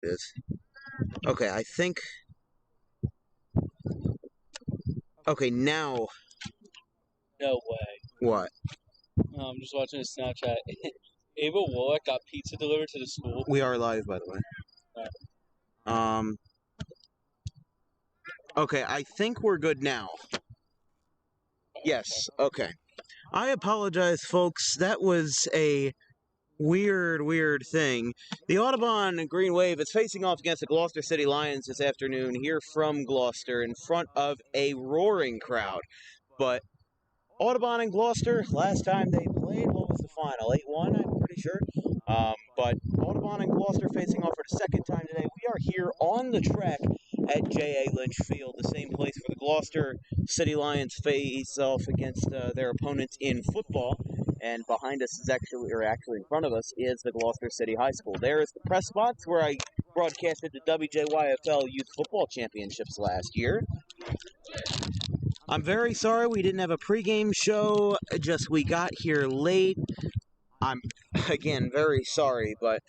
It is. Okay, I think... Okay, now... No way. What? I'm just watching a Snapchat. Ava Wallach got pizza delivered to the school. We are live, by the way. Okay, I think we're good now. Yes, okay. I apologize, folks. That was a weird thing. The Audubon Green Wave is facing off against the Gloucester City Lions this afternoon here from Gloucester in front of a roaring crowd. But Audubon and Gloucester, last time they played, what was the final? 8-1, I'm pretty sure. But Audubon and Gloucester facing off for the second time today. We are here on the track at J.A. Lynch Field, the same place where the Gloucester City Lions face off against their opponents in football. And behind us is actually in front of us, is the Gloucester City High School. There is the press box where I broadcasted the WJYFL Youth Football Championships last year. I'm very sorry we didn't have a pregame show, just we got here late. I'm, again, very sorry, but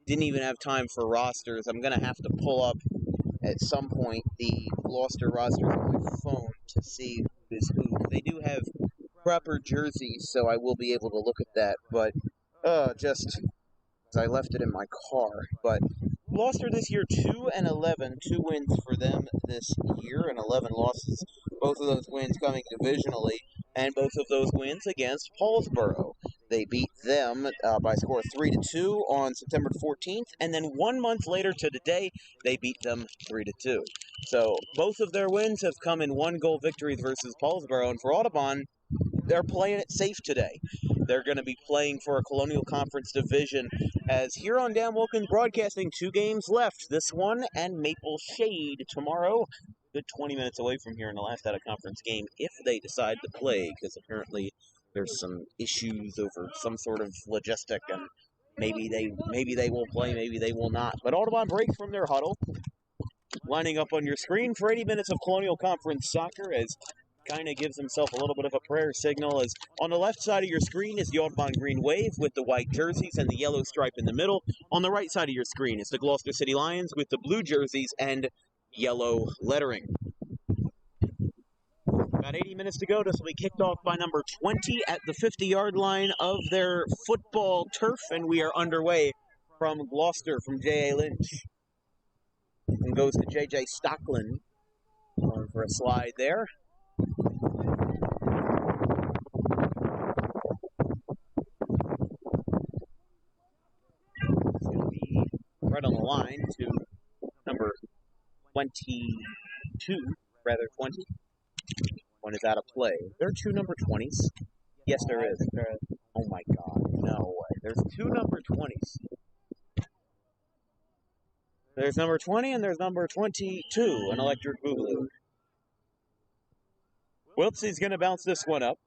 didn't even have time for rosters. I'm going to have to pull up at some point the Gloucester rosters on my phone to see who is who. They do have proper jerseys, so I will be able to look at that, but just as I left it in my car. But Gloucester this year 2-11, 2 wins for them this year, and 11 losses. Both of those wins coming divisionally, and both of those wins against Paulsboro. They beat them by a score of 3-2 on September 14th, and then 1 month later to today, they beat them 3-2. So both of their wins have come in 1-goal victories versus Paulsboro, and for Audubon, they're playing it safe today. They're going to be playing for a Colonial Conference division as Huron-Dam Wilkins Broadcasting 2 games left. This one and Maple Shade tomorrow. Good 20 minutes away from here in the last out-of-conference game if they decide to play, because apparently there's some issues over some sort of logistic, and maybe they will play, maybe they will not. But Audubon breaks from their huddle, lining up on your screen for 80 minutes of Colonial Conference soccer as kind of gives himself a little bit of a prayer signal, as on the left side of your screen is the Audubon Green Wave with the white jerseys and the yellow stripe in the middle. On the right side of your screen is the Gloucester City Lions with the blue jerseys and yellow lettering. About 80 minutes to go. This will be kicked off by number 20 at the 50-yard line of their football turf, and we are underway from Gloucester, from J.A. Lynch. And goes to J.J. Stockland. Going for a slide there. It's going to be right on the line to number 22, rather 20. One is out of play. There are 2 number 20s. Yes, there is. Oh my God, no way. There's 2 number 20s. There's number 20 and there's number 22, an electric boogaloo. Wiltsey's going to bounce this one up.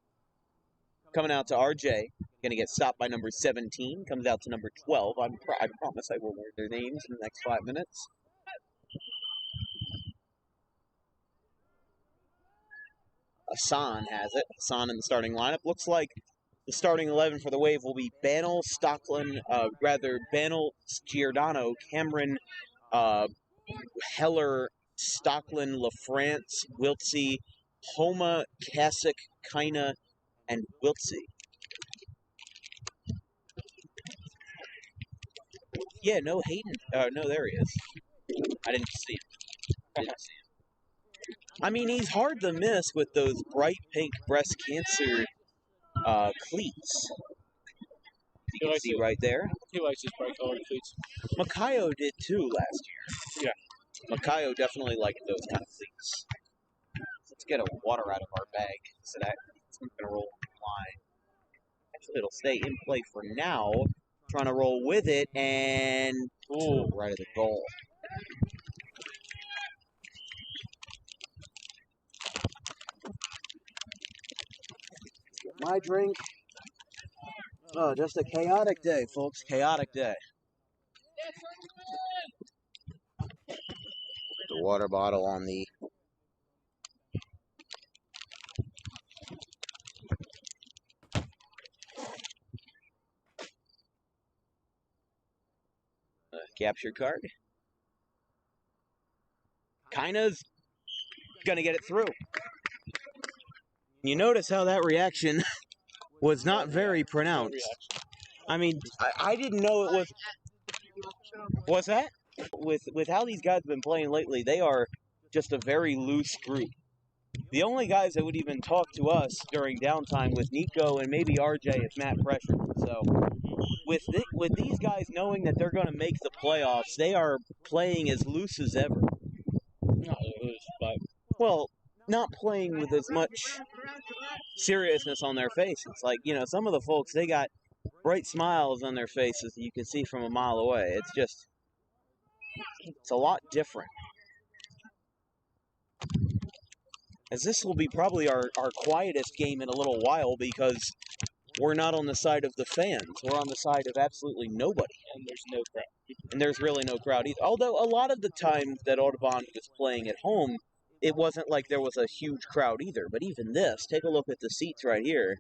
Coming out to RJ. Going to get stopped by number 17. Comes out to number 12. I promise I will learn their names in the next 5 minutes. Hassan has it. Hassan in the starting lineup. Looks like the starting 11 for the Wave will be Banel, Giordano, Cameron, Heller, Stockland, LaFrance, Wiltsey, Homa, Kasich, Kaina, and Wiltsey. Yeah, no Hayden. No, there he is. I didn't see him. I mean, he's hard to miss with those bright pink breast cancer cleats. You can see right there. He likes his bright colored cleats. Makayo did too last year. Yeah. Makayo definitely liked those kind of cleats. Let's get a water out of our bag. So it's going to roll in line. Actually, it'll stay in play for now. Trying to roll with it, and right at the goal. Get my drink. Oh, just a chaotic day, folks. Chaotic day. Put the water bottle on the capture card. Kinda's going to get it through. You notice how that reaction was not very pronounced. I mean, I didn't know it was... What's that? With how these guys have been playing lately, they are just a very loose group. The only guys that would even talk to us during downtime was Nico and maybe RJ if Matt pressured. So with these guys knowing that they're going to make the playoffs, they are playing as loose as ever. Not loose, but... Well, not playing with as much seriousness on their faces. Like, you know, some of the folks, they got bright smiles on their faces that you can see from a mile away. It's a lot different. As this will be probably our quietest game in a little while because we're not on the side of the fans. We're on the side of absolutely nobody. And there's no crowd. And there's really no crowd either. Although a lot of the time that Audubon was playing at home, it wasn't like there was a huge crowd either. But even this, take a look at the seats right here.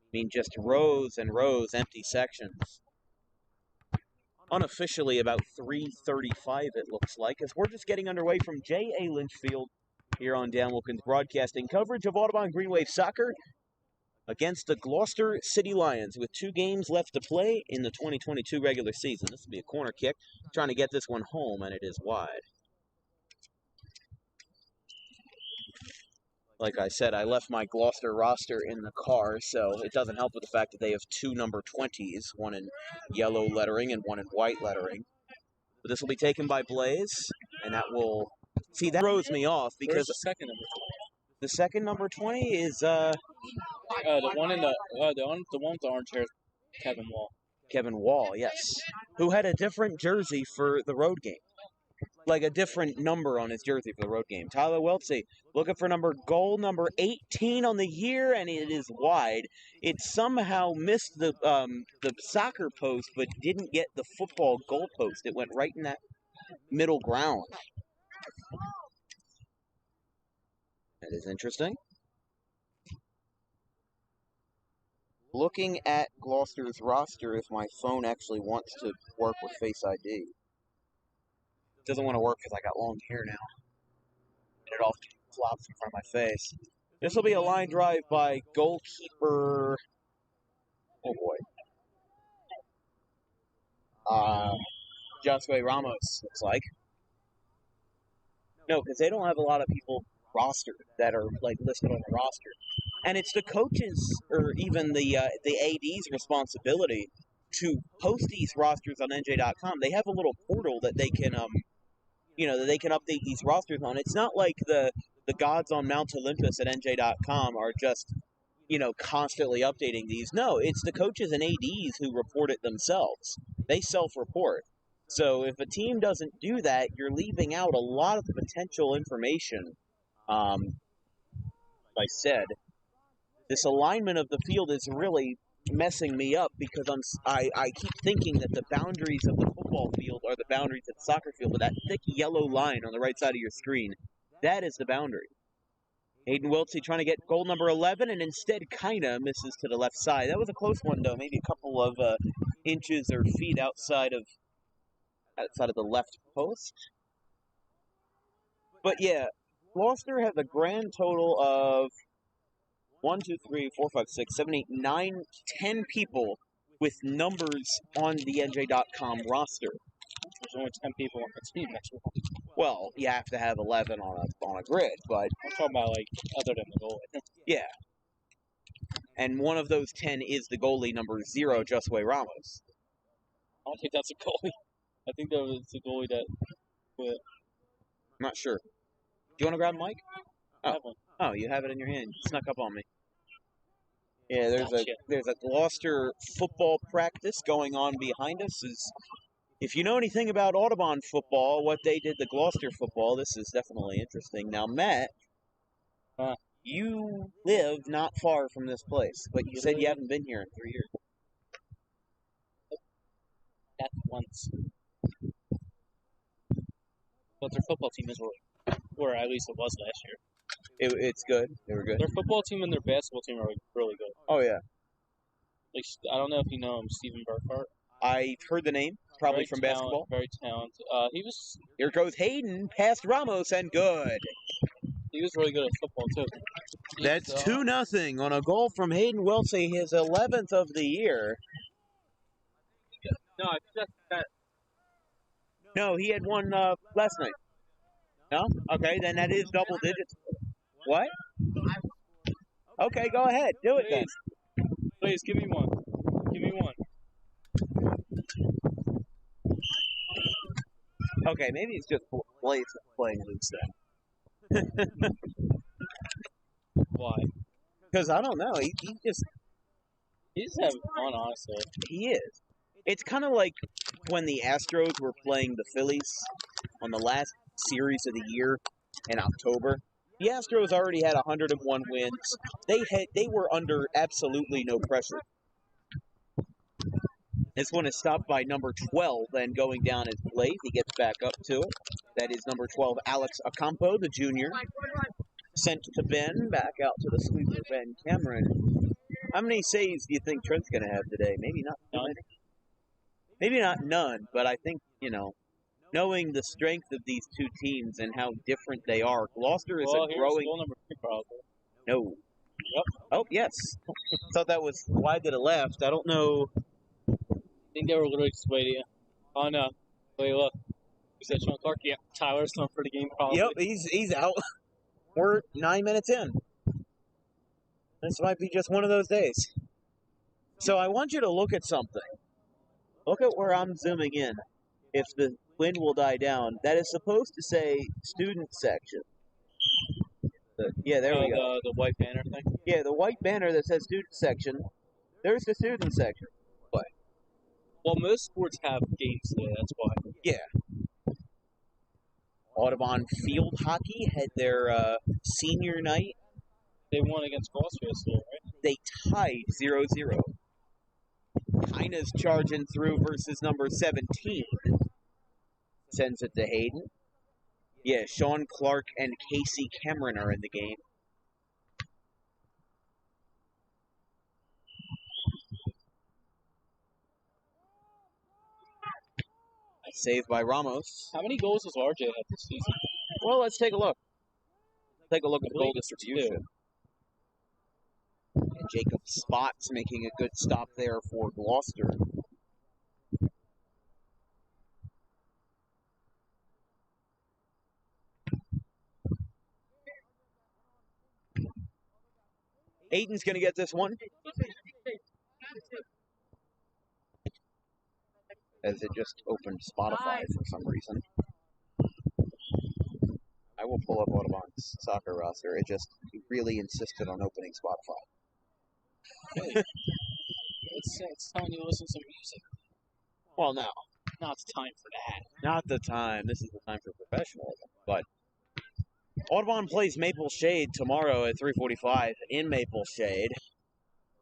I mean, just rows and rows, empty sections. Unofficially about 3:35 it looks like, as we're just getting underway from J.A. Lynch Field here on Dan Wilkins Broadcasting. Coverage of Audubon Green Wave soccer against the Gloucester City Lions with 2 games left to play in the 2022 regular season. This will be a corner kick, trying to get this one home, and it is wide. Like I said, I left my Gloucester roster in the car, so it doesn't help with the fact that they have 2 number 20s, one in yellow lettering and one in white lettering. But this will be taken by Blaze, and that will... See, that throws me off because... Where's the second number 20? The second number 20 is, the one with the orange hair is Kevin Wall. Kevin Wall, yes. Who had a different jersey for the road game. Like a different number on his jersey for the road game. Tyler Weltsey looking for goal number 18 on the year, and it is wide. It somehow missed the soccer post, but didn't get the football goal post. It went right in that middle ground. That is interesting. Looking at Gloucester's roster, if my phone actually wants to work with Face ID. Doesn't want to work because I got long hair now. And it all flops in front of my face. This will be a line drive by goalkeeper... Oh, boy. Josue Ramos, looks like. No, because they don't have a lot of people rostered that are, like, listed on the roster. And it's the coaches, or even the AD's responsibility to post these rosters on NJ.com. They have a little portal that they can... that they can update these rosters on. It's not like the gods on Mount Olympus at NJ.com are just, constantly updating these. No, it's the coaches and ADs who report it themselves. They self-report. So if a team doesn't do that, you're leaving out a lot of the potential information. Like I said, this alignment of the field is really messing me up because I keep thinking that the boundaries of the football field are the boundaries of the soccer field, but that thick yellow line on the right side of your screen, that is the boundary. Hayden Wiltsey trying to get goal number 11 and instead kinda misses to the left side. That was a close one though, maybe a couple of inches or feet outside of the left post. But yeah, Gloucester has a grand total of 1, 2, 3, 4, 5, 6, 7, 8, 9, 10 people with numbers on the NJ.com roster. There's only 10 people on the team next week. Well, you have to have 11 on a grid, but... I'm talking about, other than the goalie. Yeah. And one of those 10 is the goalie number 0, Josue Ramos. I don't think that's a goalie. I think that was the goalie that quit. I'm not sure. Do you want to grab a mic? I have one. Oh, you have it in your hand. You snuck up on me. Yeah, there's a Gloucester football practice going on behind us. If you know anything about Audubon football, what they did to Gloucester football, this is definitely interesting. Now, Matt, you live not far from this place, but you said you haven't been here in 3 years. That's once. But their football team is really, or at least it was last year. It's good. They were good. Their football team and their basketball team are really good. Oh, yeah. I don't know if you know him, Stephen Burkhart. I've heard the name. probably Very from basketball. Very talented. Here goes Hayden past Ramos and good. He was really good at football too. That's 2-0 on a goal from Hayden Wiltsey, his 11th of the year. No, it's just that. No, he had one last night. No? Okay, then that is double digits. What? Okay, go ahead. Do it then. Please, give me one. Give me one. Okay, maybe it's just Blaze playing loose then. Why? Because I don't know. He just He's having fun, honestly. He is. It's kind of like when the Astros were playing the Phillies on the last series of the year in October. The Astros already had 101 wins. They were under absolutely no pressure. This one is stopped by number 12 and going down is Blaze. He gets back up to it. That is number 12, Alex Ocampo, the junior. Sent to Ben, back out to the sweeper, Ben Cameron. How many saves do you think Trent's going to have today? Maybe not none. Maybe not none, but I think, knowing the strength of these two teams and how different they are, Gloucester is a growing... Goal number 3, probably. No. Yep. Oh, yes. Thought that was wide to the left. I don't know. I think they were literally just waiting. Oh, no. Wait, look. Is that Sean Clark? Yeah. Tyler's done for the game, probably. Yep, he's out. We're 9 minutes in. This might be just one of those days. So I want you to look at something. Look at where I'm zooming in. If the wind will die down, that is supposed to say student section. Yeah, there we go. The white banner thing? Yeah, the white banner that says student section. There's the student section. What? Well, most sports have games today, that's why. Yeah. Audubon Field Hockey had their senior night. They won against Gloucester yesterday, right? They tied 0-0. Kina's charging through versus number 17. Sends it to Hayden. Yeah, Sean Clark and Casey Cameron are in the game. Saved by Ramos. How many goals does RJ have this season? Well, let's take a look. Take a look at the goal distribution. And Jacob Spots making a good stop there for Gloucester. Aiden's going to get this one. As it just opened Spotify for some reason. I will pull up Audubon's soccer roster. It just really insisted on opening Spotify. It's time to listen to some music. Well, no. Now it's time for that. Not the time. This is the time for professionalism. But Audubon plays Maple Shade tomorrow at 3:45 in Maple Shade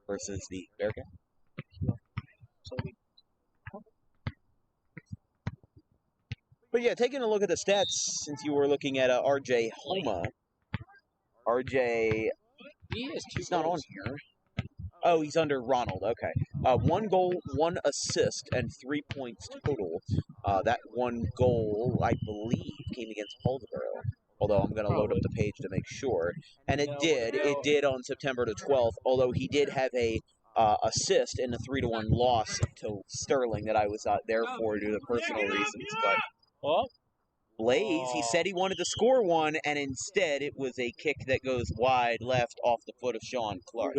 versus the Bearcat. But yeah, taking a look at the stats, since you were looking at RJ Homa. RJ, he's not on here. Oh, he's under Ronald. Okay. 1 goal, 1 assist, and 3 points total. That 1 goal, I believe, came against Paulsboro. Although I'm going to load up the page to make sure. And it did. It did on September the 12th, although he did have a assist in the 3-1 loss to Sterling that I was not there for due to personal reasons. But Blaze, he said he wanted to score one, and instead it was a kick that goes wide left off the foot of Sean Clark.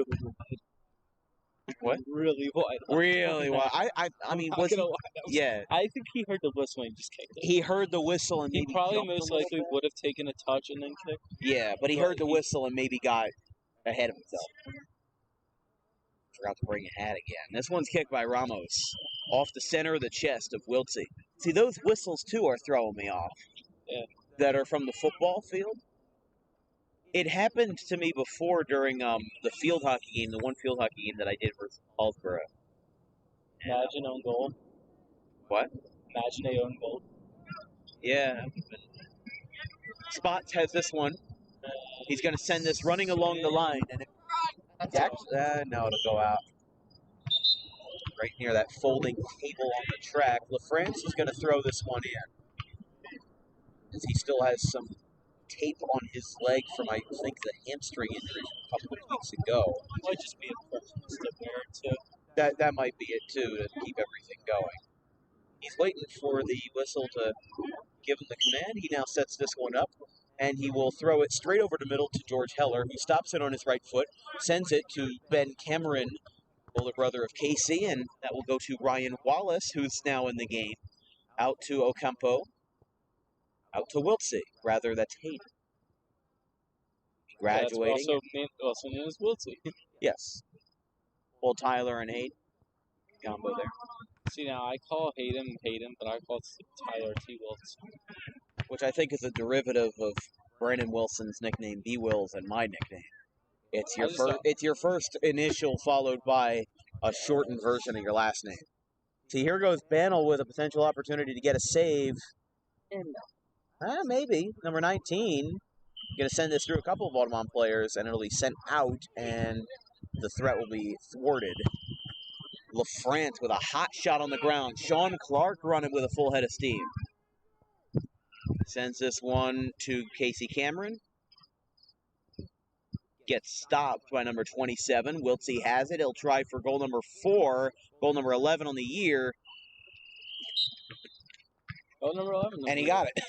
What? Really wide. Really wide. I mean, was he, yeah. I think he heard the whistle and just kicked it. He heard the whistle and maybe he probably most likely would have taken a touch and then kicked. Yeah, but he heard the whistle and maybe got ahead of himself. Forgot to bring a hat again. This one's kicked by Ramos. Off the center of the chest of Wiltsey. See, those whistles, too, are throwing me off. Yeah. That are from the football field. It happened to me before during the field hockey game, the one field hockey game that I did versus Paulsboro. Imagine own goal. What? Imagine they own goal. Yeah. Spots has this one. He's going to send this running along the line. And no, it'll go out. right near that folding table on the track. LaFrance is going to throw this one in, as he still has some tape on his leg from, I think, the hamstring injury from a couple of weeks ago. Might just be a preference to wear too. That might be it, too, to keep everything going. He's waiting for the whistle to give him the command. He now sets this one up, and he will throw it straight over the middle to George Heller, who stops it on his right foot, sends it to Ben Cameron, older brother of Casey, and that will go to Ryan Wallace, who's now in the game. Out to Ocampo. Out to Wiltsey. Rather, that's Hayden. Graduating. Yeah, also known as Wiltsey. Yes. Well, Tyler and Hayden. Combo there. See, now I call Hayden, but I call Tyler T. Wilson. Which I think is a derivative of Brandon Wilson's nickname, B. Wills, and my nickname. It's your first initial followed by a shortened version of your last name. See, here goes Bannell with a potential opportunity to get a save. Maybe. Number 19. Going to send this through a couple of Audubon players, and it'll be sent out, and the threat will be thwarted. LaFrance with a hot shot on the ground. Sean Clark running with a full head of steam. Sends this one to Casey Cameron. Gets stopped by number 27. Wiltsey has it. He'll try for goal number 4. Goal number 11 on the year. Goal number 11. And he got it.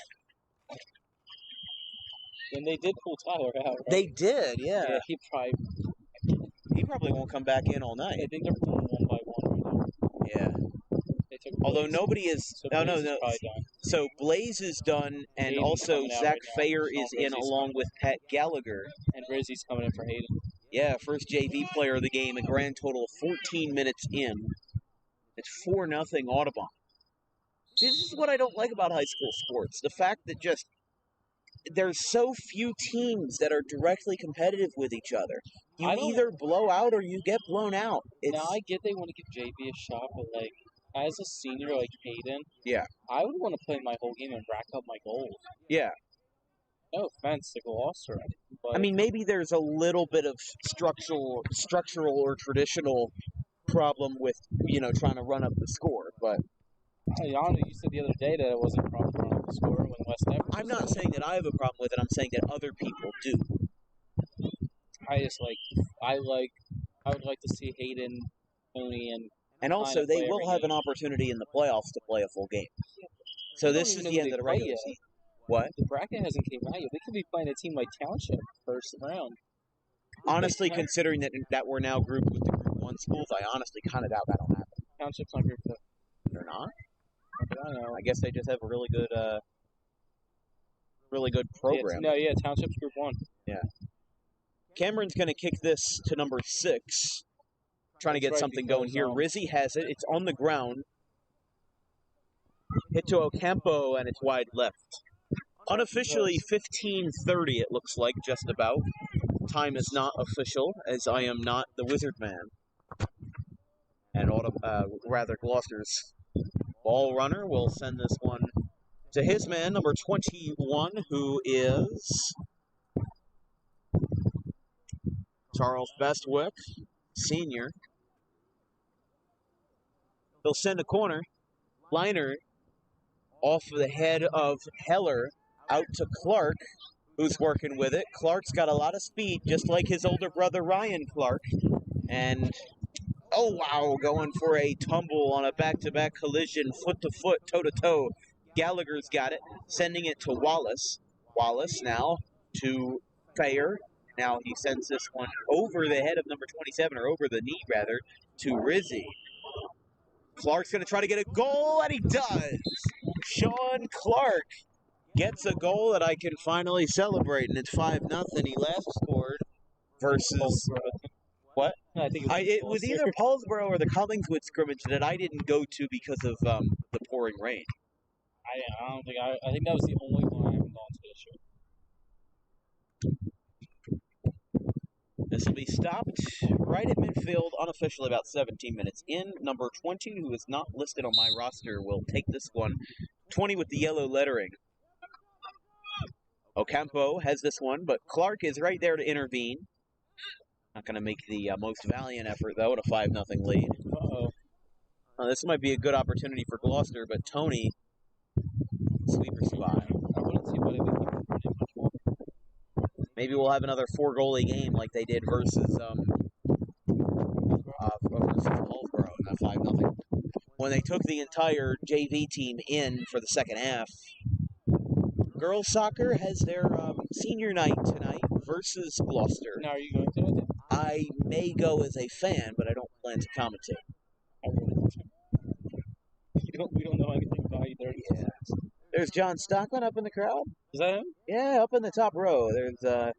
And they did pull Tyler out, right? They did, yeah. Yeah, He probably won't come back in all night. I think they're pulling one by one right now. Yeah. They took Although nobody is... So no. So Blaze is done, and Hayden's also coming out Zach right now. Fayer is in along with Pat Gallagher. And Rizzy's coming in for Hayden. Yeah, first JV player of the game, a grand total of 14 minutes in. It's 4-0 Audubon. This is what I don't like about high school sports. The fact that just there's so few teams that are directly competitive with each other. You either blow out or you get blown out. Now, I get they want to give JV a shot, but, like, as a senior like Hayden, yeah, I would want to play my whole game and rack up my goals. Yeah. No offense to Gloucester, but I mean, maybe there's a little bit of structural or traditional problem with, trying to run up the score, but... Yana, you said the other day that it wasn't a problem to run up the score when West Everett. I'm not saying that I have a problem with it. I'm saying that other people do. I would like to see Hayden, Tony, and also they will have an opportunity in the playoffs to play a full game. So this is the end of the regular season. What? The bracket hasn't came out yet. They could be playing a team like Township first round. Honestly, considering that we're now grouped with the Group 1 schools, I honestly kind of doubt that'll happen. Township's on Group 2. They're not? I don't know. I guess they just have a really good program. Township's Group 1. Yeah. Cameron's going to kick this to number 6. Trying to get something going here. Rizzy has it. It's on the ground. Hit to Ocampo, and it's wide left. Unofficially 15:30, it looks like, just about. Time is not official, as I am not the wizard man. And Gloucester's ball runner will send this one to his man, number 21, who is Charles Bestwick, senior. He'll send a corner. Liner off the head of Heller out to Clark, who's working with it. Clark's got a lot of speed, just like his older brother Ryan Clark. And, oh wow, going for a tumble on a back-to-back collision, foot-to-foot, toe-to-toe. Gallagher's got it, sending it to Wallace. Wallace now to Fayer. Now he sends this one over the head of number 27, or over the knee, rather, to Rizzy. Clark's going to try to get a goal, and he does! Sean Clark gets a goal that I can finally celebrate, and it's 5-0. He last scored versus... What? I think it was either Paulsboro or the Collingswood scrimmage that I didn't go to because of the pouring rain. I think that was the only one I haven't gone to this year. This will be stopped right at midfield, unofficially about 17 minutes in. Number 20, who is not listed on my roster, will take this one. 20 with the yellow lettering. Ocampo has this one, but Clark is right there to intervene. Not going to make the most valiant effort, though, at a 5-0 lead. Uh-oh. This might be a good opportunity for Gloucester, but Tony, sweeper spot. I wouldn't see why they would keep it pretty much more. Maybe we'll have another 4-goalie game like they did versus Hallsborough, not 5-0. When they took the entire JV team in for the second half. Girls soccer has their senior night tonight versus Gloucester. Now, are you going to it? I may go as a fan, but I don't plan to commentate. I wouldn't. We don't know anything about either. Yeah. There's John Stockman up in the crowd. Is that him? Yeah, up in the top row. There's I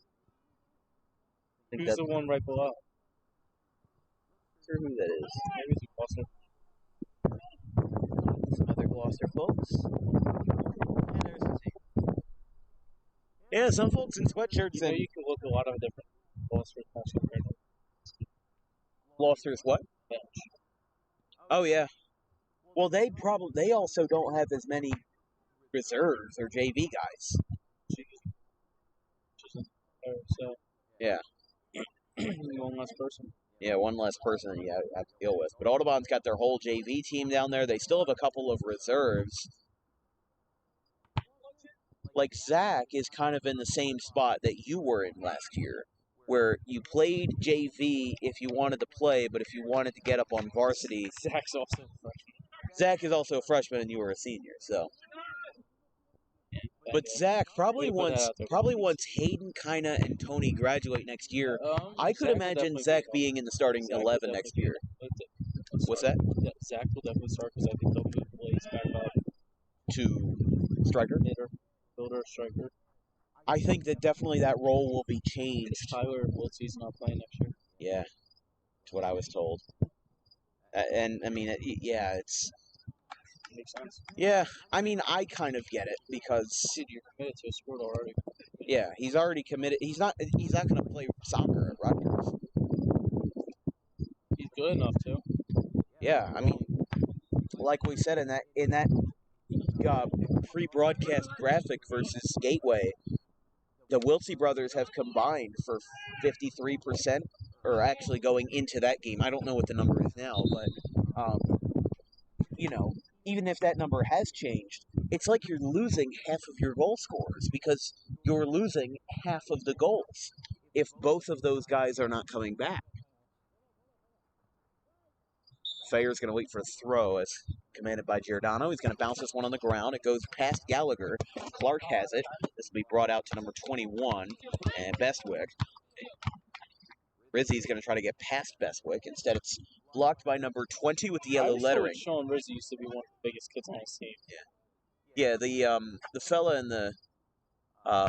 think Who's the one right below? not sure who that is. Maybe it's Gloucester. Some other Gloucester folks. And there's the team. Yeah, some folks in sweatshirts You know, and you can look a lot of different Gloucester matches right now. Gloucester's what? Bench. Oh yeah. Well, they also don't have as many reserves or JV guys. So Yeah. one less person. Yeah, one less person that you have to deal with. But Audubon's got their whole JV team down there. They still have a couple of reserves. Like Zach is kind of in the same spot that you were in last year, where you played JV if you wanted to play, but if you wanted to get up on varsity. Zach's also a freshman. Zach is also a freshman and you were a senior, so. But Zach, probably once Hayden, Kina, and Tony graduate next year, I could imagine Zach being in the starting 11 next year. What's that? Yeah, Zach will definitely start because I think they'll move Blaze back up To striker? Builder, striker. I think that definitely that role will be changed. Tyler Wiltsey's not playing next year. Yeah, that's what I was told. And I mean, it's. Makes sense. Yeah, I mean, I kind of get it because. Dude, you're committed to a sport already. Yeah, he's already committed. He's not going to play soccer at Rutgers. He's good enough to. Yeah, I mean, like we said in that pre-broadcast graphic versus Gateway, the Wiltsey brothers have combined for 53%, or actually going into that game. I don't know what the number is now, but even if that number has changed, it's like you're losing half of your goal scorers because you're losing half of the goals if both of those guys are not coming back. Fayer's going to wait for a throw as commanded by Giordano. He's going to bounce this one on the ground. It goes past Gallagher. Clark has it. This will be brought out to number 21 and Bestwick. Rizzi's going to try to get past Bestwick. Instead, it's blocked by number 20 with the yellow lettering. Sean Rizzi used to be one of the biggest kids on his team. Yeah, the fella in the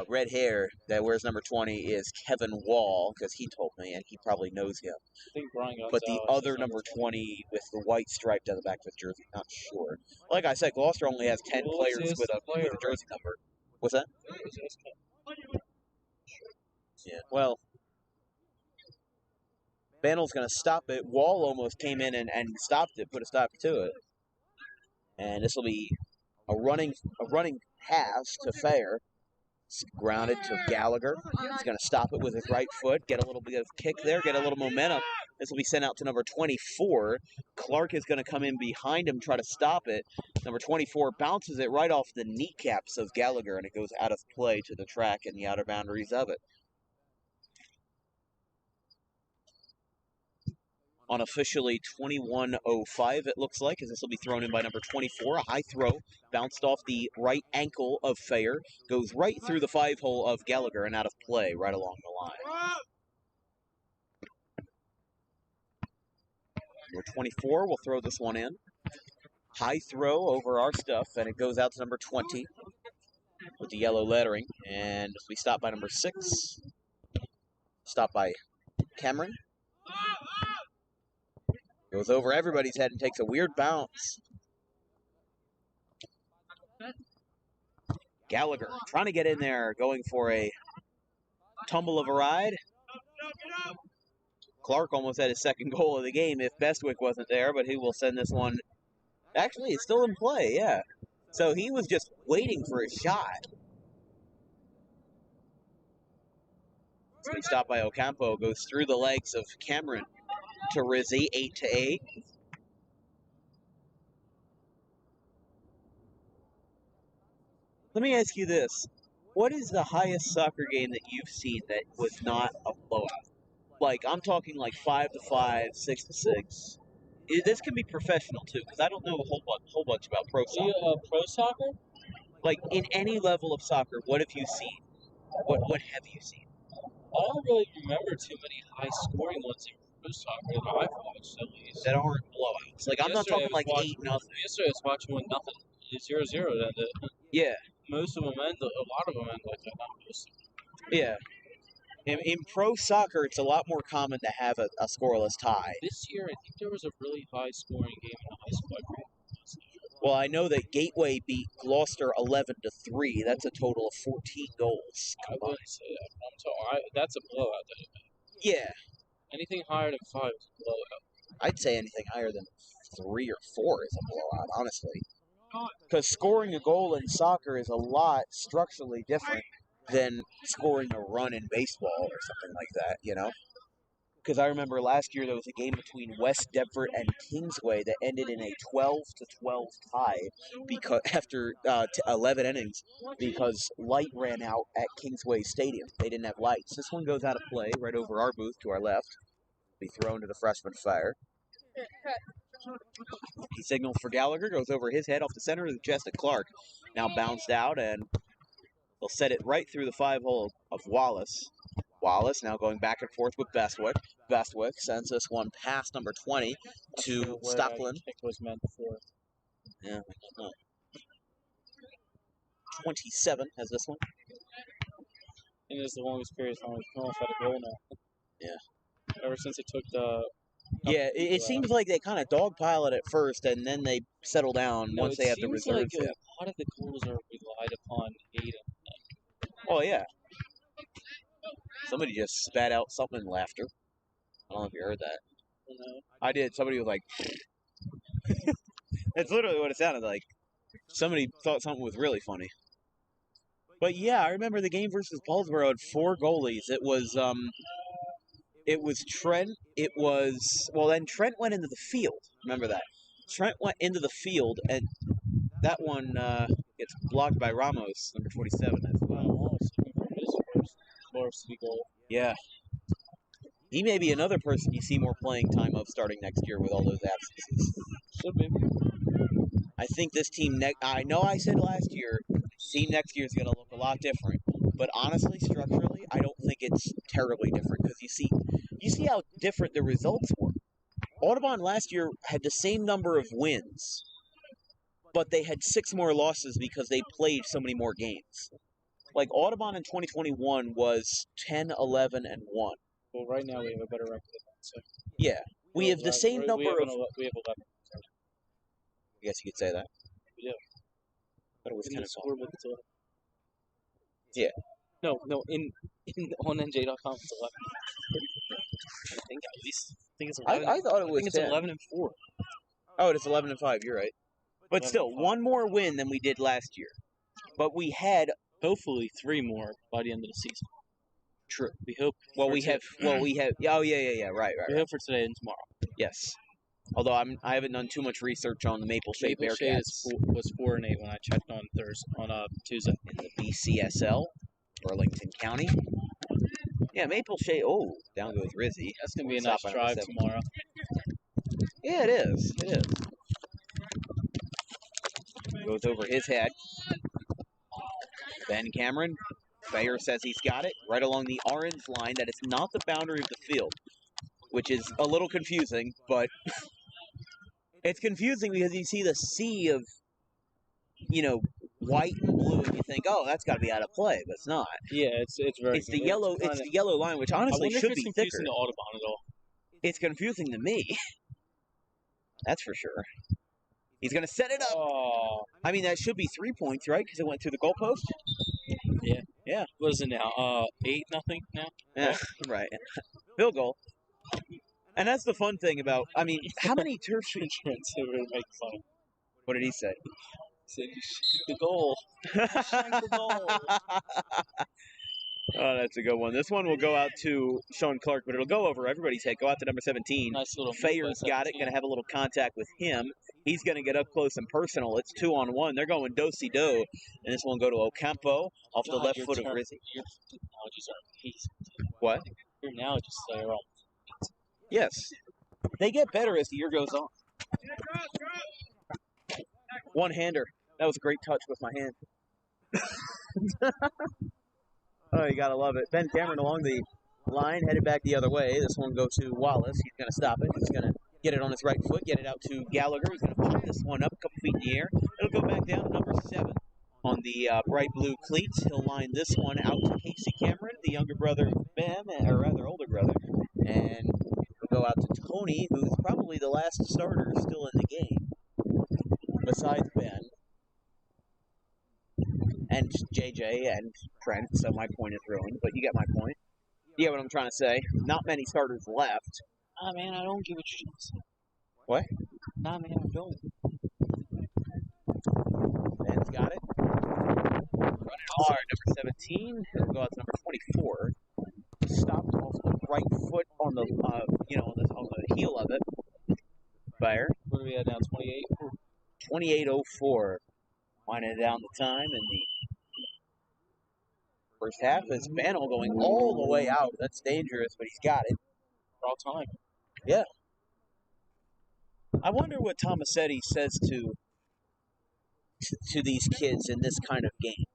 red hair that wears number 20 is Kevin Wall, because he told me, and he probably knows him. I think Brian Gonzalez. But the other number 20 with the white stripe down the back of his jersey, not sure. Like I said, Gloucester only has 10 players with a jersey number. What's that? Yeah, well, Bandel's going to stop it. Wall almost came in and stopped it, put a stop to it. And this will be a running pass to Fair. It's grounded to Gallagher. He's going to stop it with his right foot, get a little bit of kick there, get a little momentum. This will be sent out to number 24. Clark is going to come in behind him, try to stop it. Number 24 bounces it right off the kneecaps of Gallagher, and it goes out of play to the track and the outer boundaries of it. Unofficially 21:05, it looks like, as this will be thrown in by number 24. A high throw, bounced off the right ankle of Fair, goes right through the 5-hole of Gallagher and out of play right along the line. Number 24 will throw this one in. High throw over our stuff, and it goes out to number 20 with the yellow lettering. And this will be stopped by number 6. Stopped by Cameron. Goes over everybody's head and takes a weird bounce. Gallagher trying to get in there, going for a tumble of a ride. Clark almost had his second goal of the game if Bestwick wasn't there, but he will send this one. Actually, it's still in play, yeah. So he was just waiting for a shot. It's been stopped by Ocampo, goes through the legs of Cameron to Rizzi, 8-8. Let me ask you this. What is the highest soccer game that you've seen that was not a blowout? Like, I'm talking like 5-5, 6-6. This can be professional, too, because I don't know a whole bunch about pro soccer. Pro soccer? Like, in any level of soccer, what have you seen? What have you seen? I don't really remember too many high-scoring ones in pro soccer that I've watched, at least. That aren't blowouts. Like, I'm not talking like 8-0. Yesterday I was watching one nothing. 0-0 ended. Yeah. Most of them end. A lot of them end like that. Not most of them. Yeah. In pro soccer, it's a lot more common to have a scoreless tie. This year, I think there was a really high-scoring game in the high school. Well, I know that Gateway beat Gloucester 11-3. That's a total of 14 goals. I wouldn't say that. That's a blowout. Yeah. Anything higher than 5 is a blowout. I'd say anything higher than 3 or 4 is a blowout, honestly. Because scoring a goal in soccer is a lot structurally different than scoring a run in baseball or something like that, you know? Because I remember last year there was a game between West Deptford and Kingsway that ended in a 12-12 tie because after 11 innings because light ran out at Kingsway Stadium. They didn't have lights. This one goes out of play right over our booth to our left. Be thrown to the freshman fire. He signals for Gallagher, goes over his head off the center of the chest at Clark. Now bounced out, and they'll set it right through the 5-hole of Wallace. Wallace now going back and forth with Bestwick. Bestwick sends this one past number 20 to Stockland. I think was meant for. Yeah, I don't know. 27 has this one. I think this is the longest period of time we've almost had a goal now. Yeah. Ever since it took the. Yeah, it seems like they kind of dogpile it at first, and then they settle down once they have the reserves. Like a lot of the goals are relied upon Aiden. Oh, yeah. Somebody just spat out something in laughter. I don't know if you heard that. I did. Somebody was like... That's literally what it sounded like. Somebody thought something was really funny. But yeah, I remember the game versus Paulsboro had 4 goalies. It was Trent. It was... Well, then Trent went into the field. Remember that. Trent went into the field, and that one gets blocked by Ramos, number 47 as well. Varsity goal. Yeah. He may be another person you see more playing time of starting next year with all those absences. Should be. I think this team I know I said last year, team next year is going to look a lot different. But honestly, structurally, I don't think it's terribly different because you see how different the results were. Audubon last year had the same number of wins, but they had 6 more losses because they played so many more games. Like, Audubon in 2021 was 10, 11, and 1. Well, right now we have a better record than that. So. Yeah. We have the same number of... We have 11. I guess you could say that. We do. But it was kind of score with the Yeah. No, on NJ.com it's 11. I think at least. I think it's 11. I thought it was 10. It's 11 and 4. Oh, it's 11 and 5. You're right. But still, 1 more win than we did last year. But we had... Hopefully 3 more by the end of the season. True. We hope. We have. Oh, yeah. Right. We hope for today and tomorrow. Yes. Although I haven't done too much research on the Maple Shade Bearcats. Was 4-8 when I checked on Tuesday. In the BCSL, Burlington County. Yeah, Maple Shade. Oh, down goes Rizzy. That's gonna be a nice drive tomorrow. Yeah, it is. It is. Goes over his head. Ben Cameron. Bayer says he's got it right along the orange line. That is not the boundary of the field, which is a little confusing, but it's confusing because you see the sea of, white and blue, and you think, oh, that's got to be out of play, but it's not. Yeah, it's very. It's the yellow. It's the yellow line, which honestly should be thicker. Confusing to Audubon at all. It's confusing to me. That's for sure. He's going to set it up. Oh. I mean, that should be 3 points, right? Because it went through the goalpost. Yeah. Yeah. What is it now? 8-0 now? Yeah, right. Field goal. And that's the fun thing about, how many turf sheets? What did he say? He said, you shoot the goal. You shank the goal. Oh, that's a good one. This one will go out to Sean Clark, but it'll go over everybody's head. Go out to number 17. Nice little Fayer's got it. Going to have a little contact with him. He's going to get up close and personal. It's 2-on-1. They're going do-si-do. And this one will go to Ocampo off the left foot of Rizzi. Your analogies are amazing. What? Your analogies are all. Yes. They get better as the year goes on. One-hander. That was a great touch with my hand. Oh, you gotta love it. Ben Cameron along the line, headed back the other way. This one will go to Wallace. He's gonna stop it. He's gonna get it on his right foot, get it out to Gallagher. He's gonna pop this one up a couple feet in the air. It'll go back down to number 7 on the bright blue cleats. He'll line this one out to Casey Cameron, the younger brother of Ben, or rather older brother. And it'll go out to Tony, who's probably the last starter still in the game, besides Ben. And JJ and Trent, so my point is ruined, but you get my point. You get what I'm trying to say. Not many starters left. Ah, man, I don't get what you're trying to say. What? Nah, man, I don't. Ben's got it. Running hard, number 17. It'll go out to number 24. Stopped off the right foot on the, on the heel of it. Fire. What are we at now, 28? 28:04. Winding down the time in the first half is Bannell going all the way out. That's dangerous, but he's got it. For all time. Yeah. I wonder what Tomasetti says to these kids in this kind of game.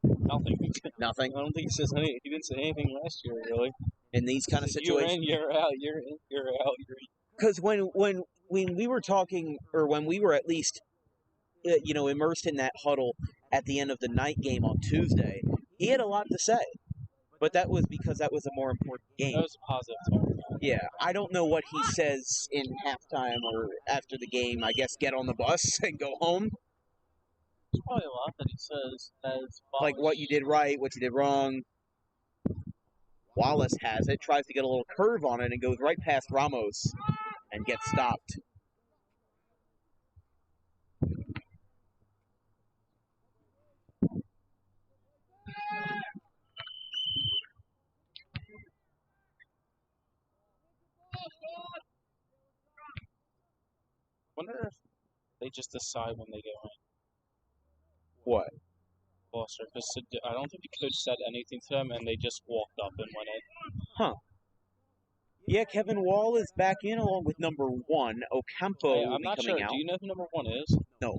Nothing. Nothing? I don't think he says anything. He didn't say anything last year, really. In these kind of situations? You're in, you're out, you're in, you're out, you're in. Because when we were talking, or when we were at least immersed in that huddle at the end of the night game on Tuesday, he had a lot to say. But that was because that was a more important game. That was a positive tone. Yeah, I don't know what he says in halftime or after the game. I guess get on the bus and go home. There's probably a lot that he says as like what you did right, what you did wrong. Wallace has it, tries to get a little curve on it, and goes right past Ramos and gets stopped. Wonder if they just decide when they go in. What? Gloucester, because I don't think the coach said anything to them, and they just walked up and went in. Huh. Yeah, Kevin Wall is back in along with number 1. Ocampo Hey, will I'm be not coming sure. out. Do you know who number 1 is? No.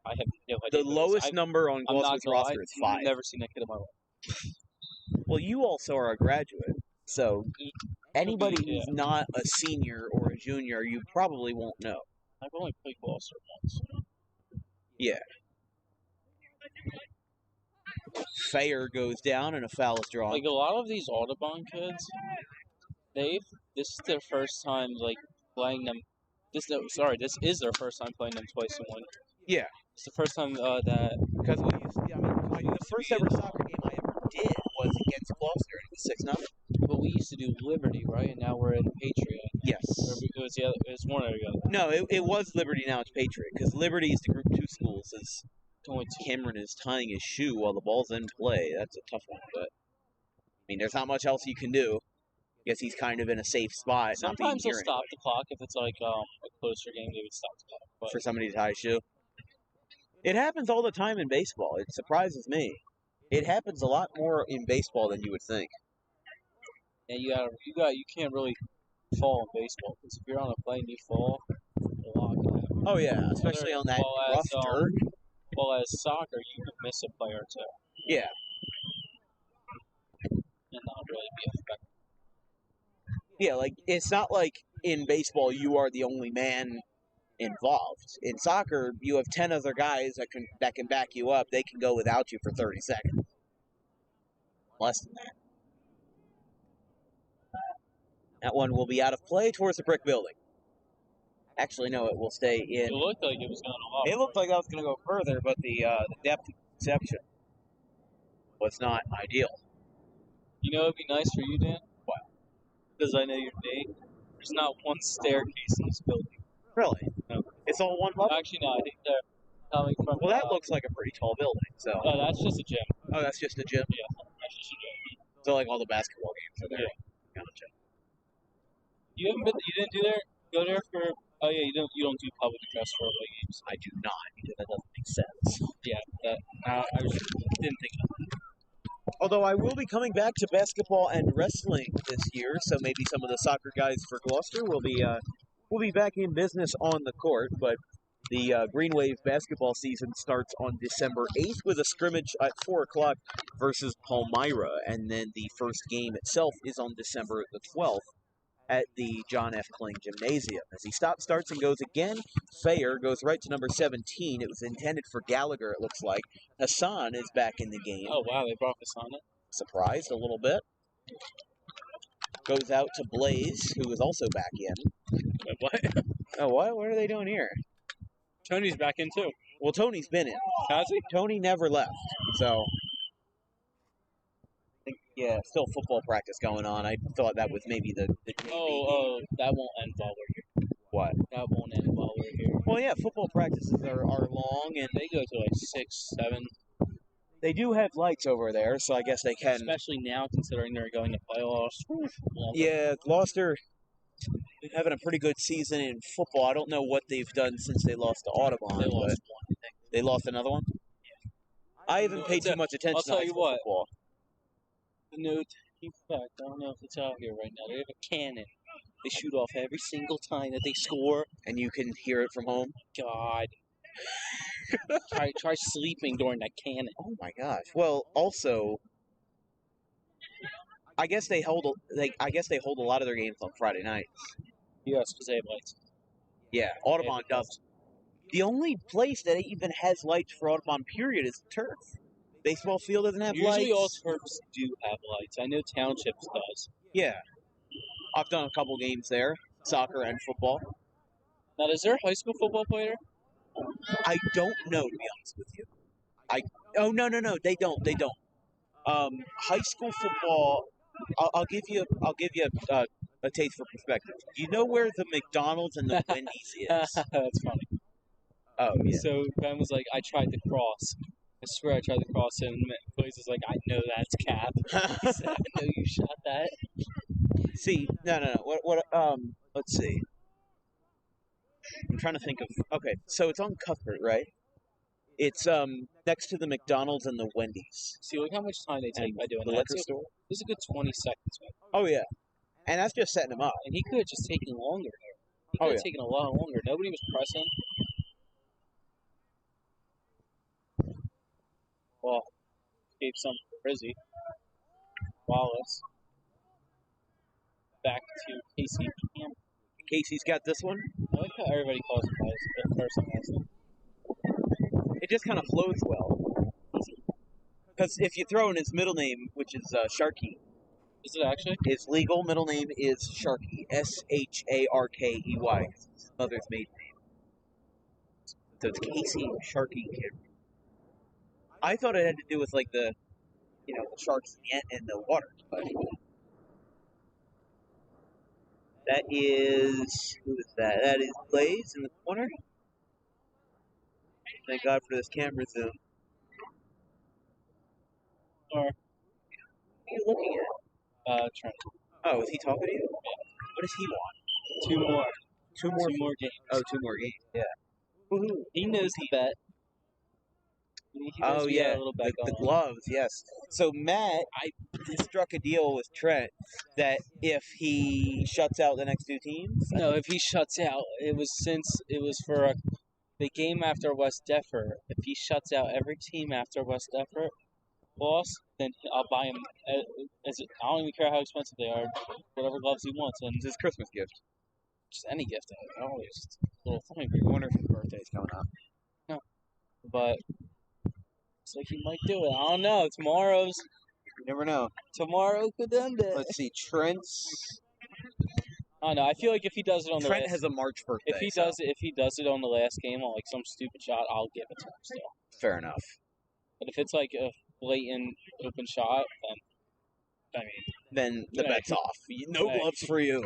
I have no idea. The lowest number on Gloucester's roster is 5. I've never seen that kid in my life. Well, you also are a graduate, so anybody who's not a senior or a junior, you probably won't know. I've only played Gloucester once. Yeah. Fayer goes down and a foul is drawn. Like a lot of these Audubon kids, this is their first time playing them. This is their first time playing them twice in one. Yeah. It's the first time that because we used to, the first ever soccer game I ever did was against Gloucester, and it was 6-0. But we used to do Liberty, right? And now we're in Patriot. Yes. It was one or the other. No, it was Liberty. Now it's Patriot because Liberty is the Group 2 schools. As Cameron is tying his shoe while the ball's in play. That's a tough one, but there's not much else you can do. Guess he's kind of in a safe spot. Sometimes they'll stop the clock if it's a closer game. They would stop the clock but for somebody to tie his shoe. It happens all the time in baseball. It surprises me. It happens a lot more in baseball than you would think. And you can't really fall in baseball because if you're on a play and you fall, a lot can happen. Oh yeah, especially on that rough dirt. Well, as soccer, you can miss a player or two. Yeah. And not really be effective. Yeah, it's not like in baseball you are the only man involved. In soccer, you have 10 other guys that can back you up. They can go without you for 30 seconds. Less than that. That one will be out of play towards the brick building. Actually, no, it will stay in. It looked like it was going to go. It looked like that was going to go further, but the depth perception was not ideal. You know, it'd be nice for you, Dan. What? Because I know your date. There's not one staircase in this building. Really? No. It's all one level? Actually, no. I think they're coming from. Well, that looks like a pretty tall building. So. Oh, that's just a gym. Oh, that's just a gym. Yeah, that's just a gym. So like all the basketball games are there. Gotcha. You haven't been. You didn't go there for. Oh yeah, you don't do public address for away games. I do not, because that doesn't make sense. Yeah, that. I didn't think of Although I will be coming back to basketball and wrestling this year, so maybe some of the soccer guys for Gloucester will be back in business on the court. But the Green Wave basketball season starts on December 8th with a scrimmage at 4 o'clock versus Palmyra, and then the first game itself is on December the 12th at the John F. Kling Gymnasium. As he starts and goes again, Fayer goes right to number 17. It was intended for Gallagher, it looks like. Hassan is back in the game. Oh, wow, they brought Hassan in. Surprised a little bit. Goes out to Blaze, who is also back in. Wait, what? Oh, what? What are they doing here? Tony's back in, too. Well, Tony's been in. Has he? Tony never left, so... Yeah, still football practice going on. I thought that was maybe the JV Oh, that won't end while we're here. What? That won't end while we're here. Well, yeah, football practices are long, and They go to like 6, 7. they do have lights over there, so I guess they can. Especially now, considering they're going to playoffs. Yeah, Gloucester having a pretty good season in football. I don't know what they've done since they lost to Audubon. They lost but one, I think. They lost another one? Yeah. I haven't paid too much attention to high school football. The note, in fact, I don't know if it's out here right now. They have a cannon. They shoot off every single time that they score. And you can hear it from home? God. try sleeping during that cannon. Oh my gosh. Well, also, I guess they hold a lot of their games on Friday nights. Yes, because they have lights. Yeah, Audubon does. The only place that even has lights for Audubon, period, is the turf. Baseball field doesn't have lights. Usually all turfs do have lights. I know Townships does. Yeah. I've done a couple games there, soccer and football. Now, is there a high school football player? I don't know, to be honest with you. No, they don't. High school football, I'll give you a taste for perspective. Do you know where the McDonald's and the Wendy's is? That's funny. Oh, yeah. So Ben was like, I tried to cross. I swear I tried to cross him. Blaze was like, I know that's Cap. He said, I know you shot that. See, no. What, let's see. I'm trying to think of, okay, so it's on Cuthbert, right? It's, next to the McDonald's and the Wendy's. See, look how much time they take by doing the that. liquor store? This is a good 20 seconds, man. Oh, yeah. And that's just setting them up. And he could have just taken longer here. He could have taken a lot longer. Nobody was pressing. Well, gave some to Rizzy. Wallace. Back to Casey Campbell. Casey's got this one. I like how everybody calls him by his first and last name. It just kind of flows well. Because if you throw in his middle name, which is Sharkey. Is it actually? His legal middle name is Sharkey. Sharkey. His mother's maiden name. So it's Casey Sharkey Campbell. I thought it had to do with like the sharks in the water, but that is who is that? That is Blaze in the corner. Thank God for this camera zoom. Or what are you looking at? Trent. Oh, is he talking to you? What does he want? Two more. Two more games. Oh, 2 more games. Yeah. Woohoo. He knows the bet. Oh yeah, the gloves, yes. So Matt struck a deal with Trent that if he shuts out the next 2 teams. No, if he shuts out, it was for the game after West Defford. If he shuts out every team after West Defford loss, then I'll buy him. I don't even care how expensive they are. Whatever gloves he wants, and it's his Christmas gift. Just any gift. Always a little funny. I wonder if his birthday's coming up. No, but. Looks like he might do it. I don't know. Tomorrow's. You never know. Tomorrow could end it. Let's see. Trent's. I don't know. I feel like if he does it on the Trent has a March birthday. If he does it on the last game on like some stupid shot, I'll give it to him still. Fair enough. But if it's like a blatant open shot, then the bet's off. No gloves for you.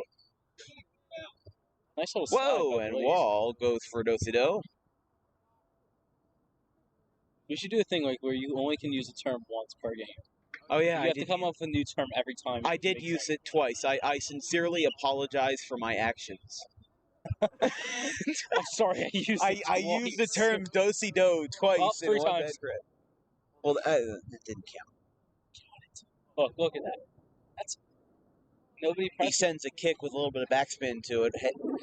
Nice little Whoa! And Wall goes for Dosido. We should do a thing like where you only can use a term once per game. Oh yeah, You have to come up with a new term every time. I did use it twice. I sincerely apologize for my actions. I'm sorry, I used it I twice. used the term do-si-do twice in 3 one times. bad crit. Well, it didn't count. Look at that. That's nobody He presses. sends a kick with a little bit of backspin to it.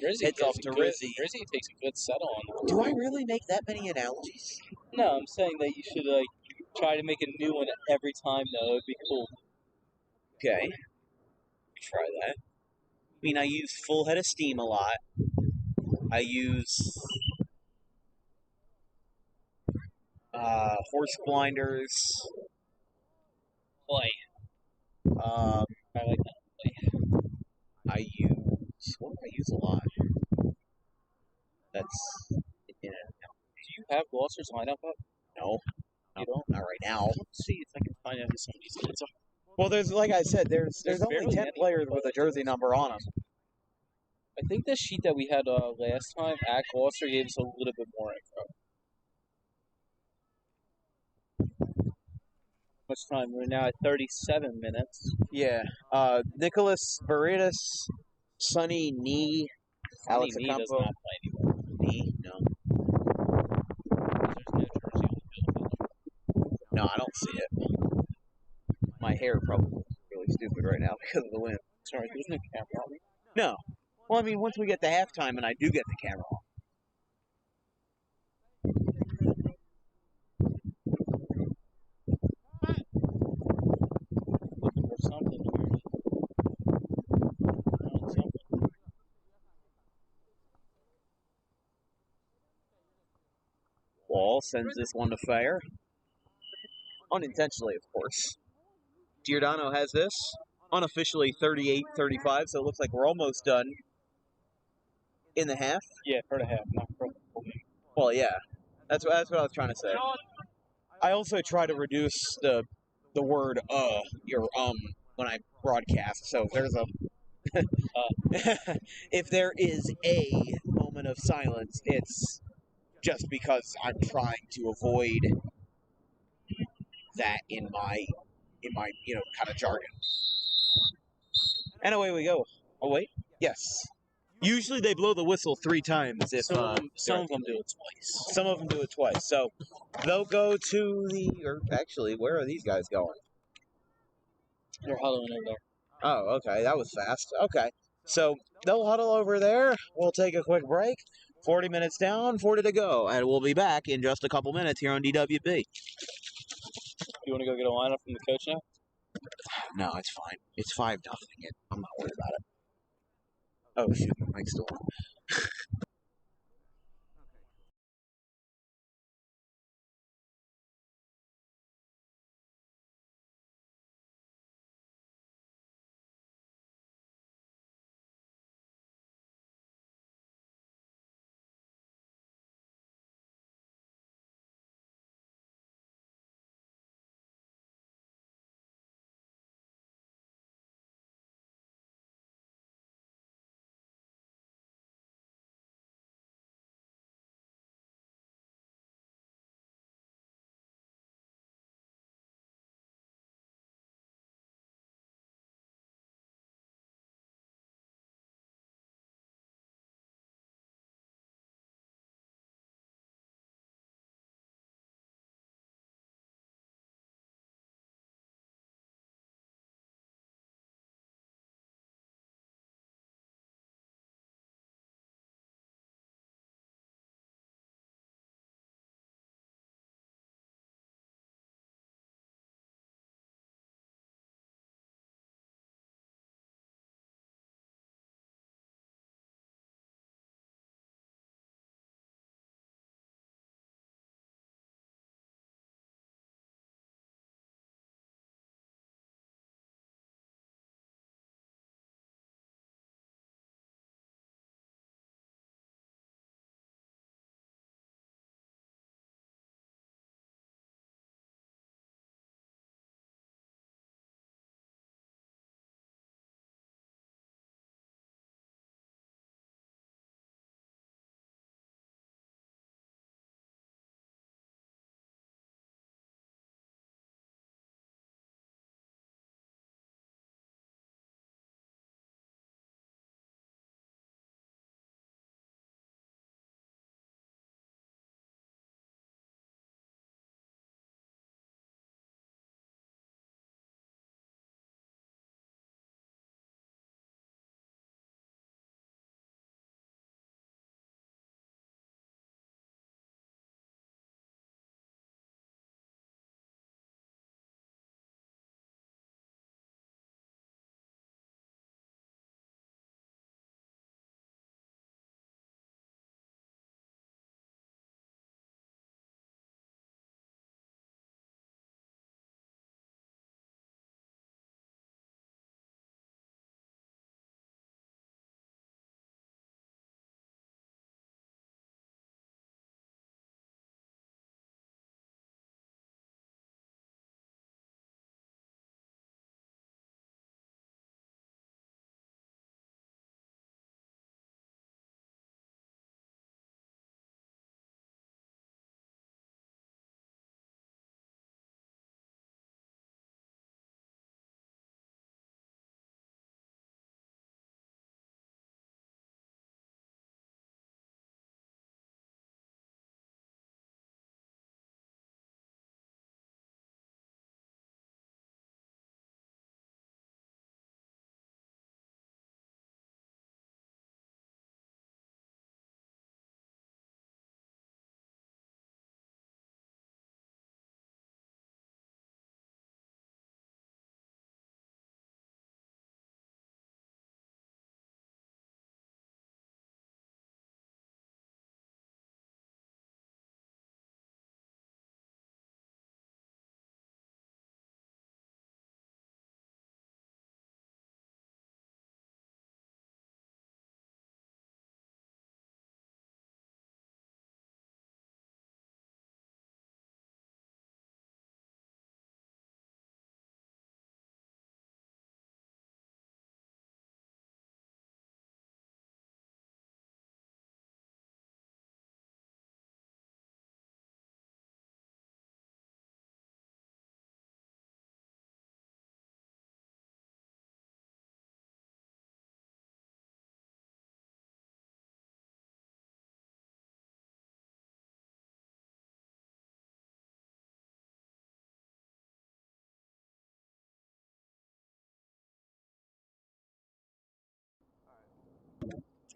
Rizzy Heads off takes to a good, Rizzy. Rizzy takes a good settle on that. Do I really make that many analogies? No, I'm saying that you should try to make a new one every time. Though it'd be cool. Okay. Try that. I mean, I use full head of steam a lot. I use horse blinders. Play. I like that. I use what do I use a lot? That's yeah. Do you have Gloucester's lineup up? No, You don't. not right now. Let's see if I can find out who some of these kids are. Well, there's like I said, there's only barely 10 any players with a jersey number on them. I think the sheet that we had last time at Gloucester gave us a little bit more info. Much time? We're now at 37 minutes. Yeah. Nicholas Baritas, Sonny Nee, Alex Sonny Nee does Acampo. not play anymore. Nee? No. There's no jersey on the field. No, I don't see it. My hair probably looks really stupid right now because of the wind. Sorry, there's no camera on me. No. Well, I mean, once we get to halftime and I do get the camera on. Looking for something weird. Something. Wall sends this one to Fair. Unintentionally, of course. Giordano has this. Unofficially 38-35, so it looks like we're almost done in the half. Yeah, for the half, not for the full. Well, yeah. That's what I was trying to say. I also try to reduce the word when I broadcast. So if there's if there is a moment of silence, it's just because I'm trying to avoid that in my kind of jargon. And away we go. Oh wait, yes. Usually they blow the whistle 3 times. If some of them do it twice. Some of them do it twice. So they'll go to or actually, where are these guys going? They're huddling over there. Oh, okay, that was fast. Okay, so they'll huddle over there. We'll take a quick break. 40 minutes down, 40 to go, and we'll be back in just a couple minutes here on DWB. You want to go get a lineup from the coach now? No, it's fine. It's 5-0. I'm not worried about it. Oh shoot, Mike's still on.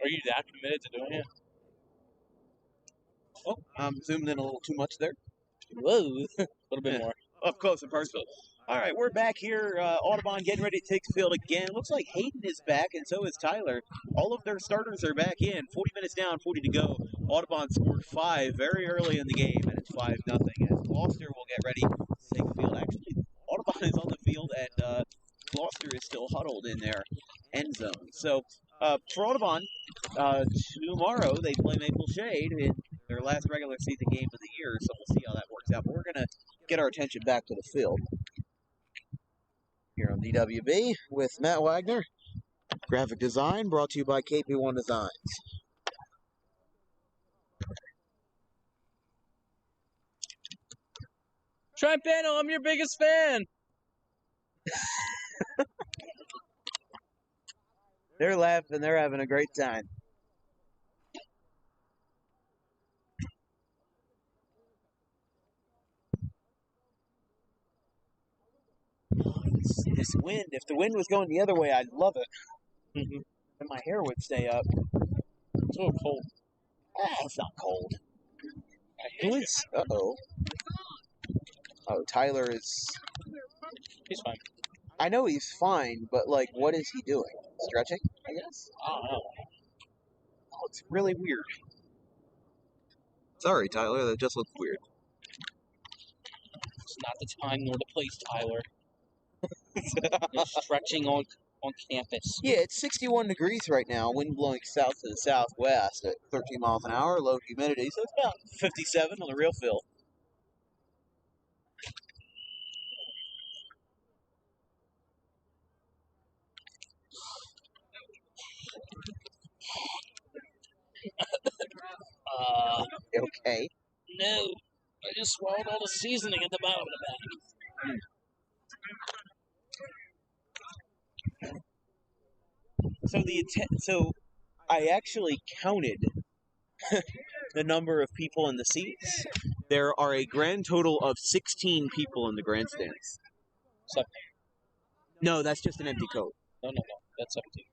Are you that committed to doing it? Oh, I'm zoomed in a little too much there. Whoa, a little bit more. Up close and personal. All right, we're back here. Audubon getting ready to take the field again. Looks like Hayden is back, and so is Tyler. All of their starters are back in. 40 minutes down, 40 to go. Audubon scored 5 very early in the game, and it's 5-0. As Gloucester will get ready to take the field. Actually, Audubon is on the field, and Gloucester is still huddled in their end zone. So for Audubon, tomorrow they play Maple Shade in their last regular season game of the year, so we'll see how that works out. But we're going to get our attention back to the field here on DWB with Matt Wagner. Graphic design brought to you by KP1 Designs. Trent Bano, I'm your biggest fan. They're laughing. They're having a great time. This wind, if the wind was going the other way, I'd love it. And my hair would stay up. It's a little cold. It's not cold. Who is? Uh-oh. Oh, Tyler is... He's fine. I know he's fine, but, like, what is he doing? Stretching, I guess? I don't know. Oh, it's really weird. Sorry, Tyler, that just looks weird. It's not the time nor the place, Tyler. You're stretching on campus. Yeah, it's 61 degrees right now, wind blowing south to the southwest at 13 miles an hour, low humidity, so it's about 57 on the real field. Okay. No, I just swallowed all the seasoning at the bottom of the bag. So I actually counted the number of people in the seats. There are a grand total of 16 people in the grandstands. 17. No, that's just an empty coat. No, that's 17.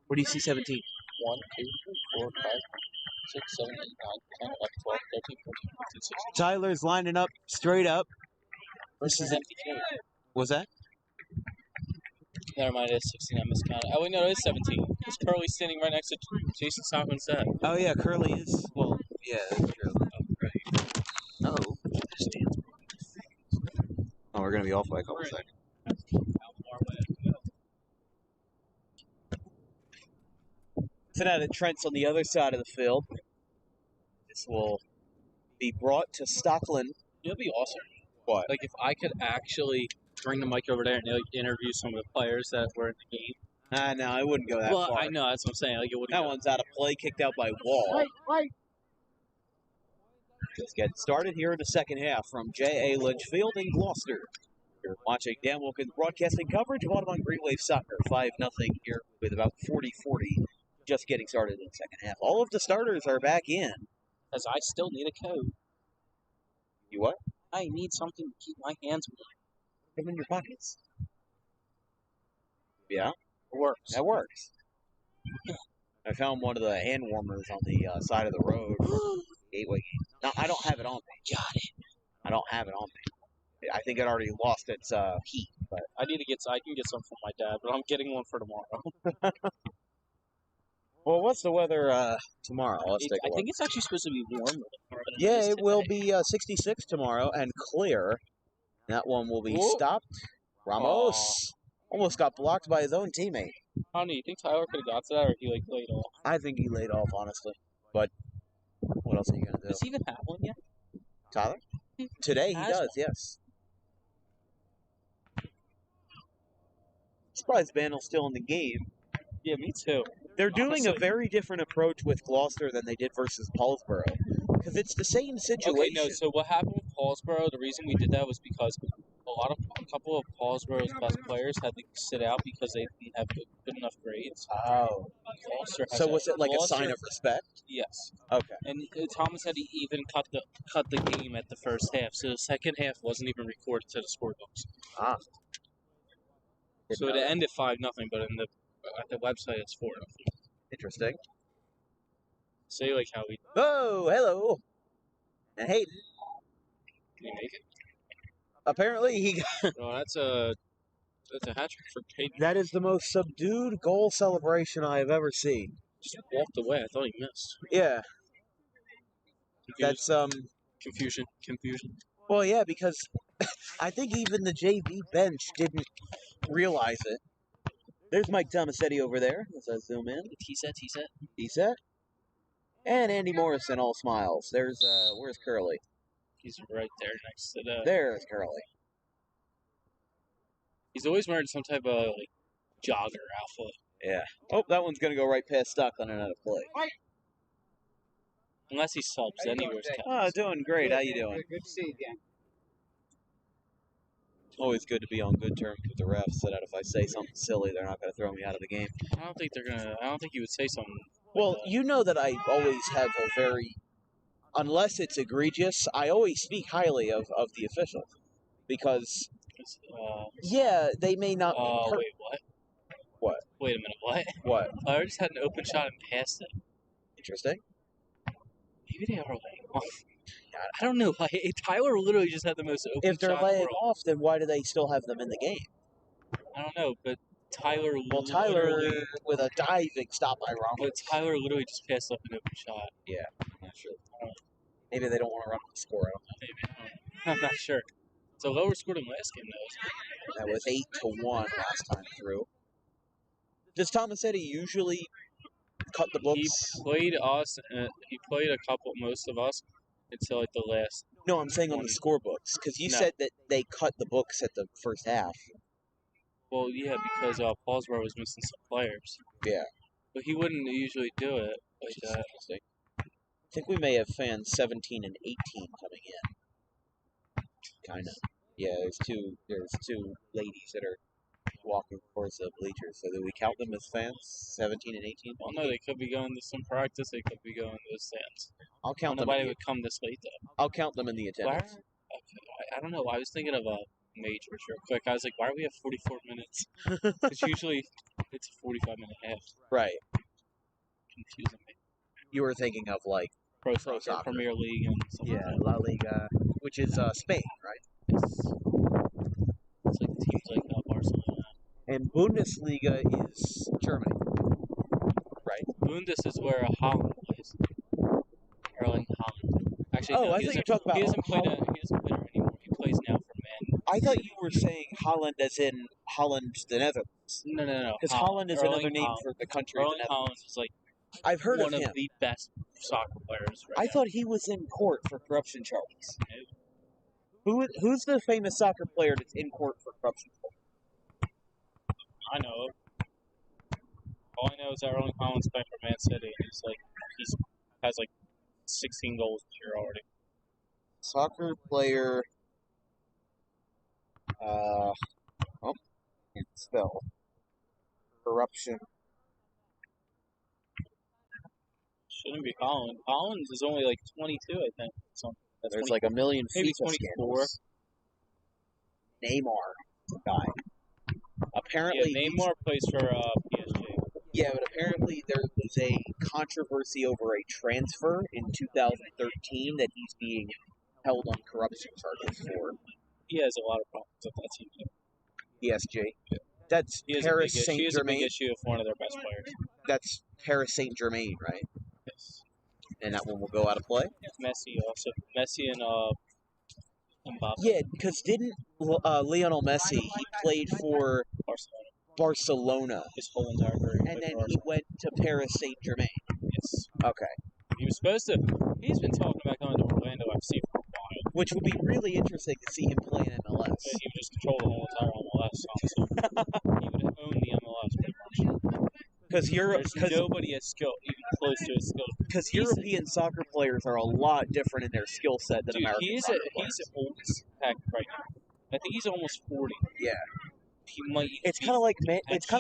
Where do you see 17? 1, 2, 3, 4, 5, 6, 7, 8, 9, 10, 11, 12, 13, 14, 15, 16. Tyler's lining up straight up. This is empty too. Was that? Never mind, it's 16. I miscounted. Oh, wait, no, it is 17. Because Curly's standing right next to Jason Stockman's dad. Oh, yeah, Curly is. Well, yeah, that's true. Oh, oh, we're going to be off by a couple seconds. So now that Trent's on the other side of the field, this will be brought to Stockland. It'll be awesome. What? Like, if I could actually bring the mic over there and like, interview some of the players that were in the game. No, I wouldn't go that far. Well, I know, that's what I'm saying. Like, it wouldn't that one's out of play, kicked out by Wall. Right. Let's get started here in the second half from J.A. Lynch Field in Gloucester. You're watching Dan Wilkins broadcasting coverage of Audubon Green Wave Soccer. 5-0 here with about 40-40 just getting started in the second half. All of the starters are back in. Because I still need a code. You what? I need something to keep my hands warm. Put them in your pockets. Yeah? It works. That works. I found one of the hand warmers on the side of the road. Gateway. No, I don't have it on me. Got it. I don't have it on me. I think it already lost its heat. But I can get some from my dad, but I'm getting one for tomorrow. Well, what's the weather tomorrow? Let's take a look. I think it's actually supposed to be warm. Yeah, it will be 66 tomorrow and clear. That one will be stopped. Ramos almost got blocked by his own teammate. How do you think Tyler could have got to that, or he laid off? I think he laid off, honestly. But what else are you gonna do? Does he even have one yet? Tyler? Today he does, one. Yes. Surprised Bandel's still in the game. Yeah, me too. They're doing a very different approach with Gloucester than they did versus Paulsboro. Because it's the same situation. Okay, no, so what happened with Paulsboro, the reason we did that was because a couple of Paulsboro's best players had to sit out because they didn't have good enough grades. Oh. So was it like a sign of respect? Yes. Okay. And Thomas had to even cut the game at the first half, so the second half wasn't even recorded to the scorebooks. Ah. So it ended 5-0, but at the website it's 4-0. Interesting. Say like how we Oh, hello. And Hayden. can you make it? Apparently, he got, Oh, that's a hat trick for Hayden. that is the most subdued goal celebration I have ever seen. Just walked away. I thought he missed. Yeah, Confused. that's Confusion. Well, yeah, because I think even the JV bench didn't realize it. There's Mike Tomasetti over there, as I zoom in. He said. And Andy Morrison, all smiles. Where's Curly? He's right there next to the. There's Curly. He's always wearing some type of like jogger outfit. Yeah. Oh, that one's gonna go right past Stock on another play. Unless he subs, then he wears caps. Oh, doing great. How you doing? Good to see you again. Always good to be on good terms with the refs, so that if I say something silly, they're not gonna throw me out of the game. I don't think he would say something. Well, you know that I always have a very, unless it's egregious, I always speak highly of the officials. Because, yeah, they may not be wait, what? What? Wait a minute, what? What? Tyler just had an open shot and passed it. Interesting. Maybe they are laying off. I don't know. Tyler literally just had the most open shot. If they're laying off, then why do they still have them in the game? I don't know, but Tyler with a diving stop by Roberts. But Tyler literally just passed up an open shot. Yeah, I'm not sure. Maybe they don't want to run the score. I don't know. Maybe. I'm not sure. It's a lower score than last game, though. That was 8-1 last time through. Does Tomasetti usually cut the books? He played us. He played most of us until like the last. No, I'm saying on the scorebooks because you said that they cut the books at the first half. Well, yeah, because Paulsboro was missing some players. Yeah, but he wouldn't usually do it like that. Interesting. I think we may have fans 17 and 18 coming in. Kind of. Yeah, there's two ladies that are walking towards the bleachers. So do we count them as fans? 17 and 18? Well, no, they could be going to some practice. They could be going to the stands. I'll count them. Nobody would come this late, though. I'll count them in the attendance. I don't know. I was thinking of a majors real quick. I was like, why do we have 44 minutes? It's usually it's a 45-minute half. Right. Confusing me. You were thinking of like Pro Soccer, Premier League, and something like that. La Liga, which is Spain, right? It's like teams like Barcelona. And Bundesliga is Germany, right? Bundes is where Holland plays. Erling Holland. Actually, I no, thought you were talking about he doesn't play there anymore. He plays now for Man. I thought you were saying Holland as in Holland, the Netherlands. No. Because Holland is another name for the country. Erling Holland is like I've heard one of him. of the best soccer players. Right I now. thought he was in court for corruption charges. Who's the famous soccer player that's in court for corruption charges? I know. All I know is that Erling Haaland's playing for Man City. He has like 16 goals this year already. Soccer player. Can't spell. Corruption. Shouldn't be Haaland. Haaland is only like 22, I think. There's like a million maybe FIFA 24. scandals. Neymar guy. Apparently, Neymar plays for PSG. Yeah, but apparently there was a controversy over a transfer in 2013 that he's being held on corruption charges for. He has a lot of problems with that team. PSG. That's Paris Saint-Germain. He has a big issue with one of their best players. That's Paris Saint-Germain, right? Yes. And that one will go out of play? Messi also. Messi and Mbappe. Yeah, because didn't Lionel Messi, he played for Barcelona his whole entire career. And then he went to Paris Saint-Germain. Yes. Okay. He was supposed to. He's been talking about going to Orlando FC for a while. Which would be really interesting to see him play in MLS. But he would just control the whole entire MLS. Honestly. He would own the MLS pretty much. Because nobody has skill even close to his skill. Because European soccer players are a lot different in their skill set than American soccer players. He's old as heck right now. I think he's almost 40. Yeah. He might. It's kind of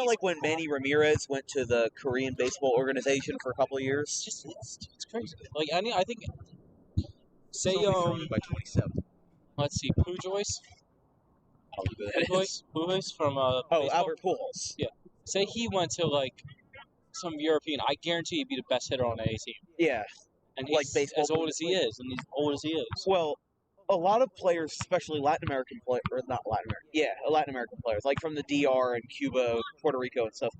like when Manny Ramirez went to the Korean baseball organization for a couple of years. It's crazy. Like I think. Say by 27. Let's see, Pujols. Pujols from Albert Pujols. Yeah. Say he went to like some European. I guarantee he'd be the best hitter on the A team. Yeah. And Like he's baseball as old as he is, and he's old as he is. Well, a lot of players, especially Latin American players, or not Latin American, yeah, Latin American players, like from the DR and Cuba, Puerto Rico and stuff,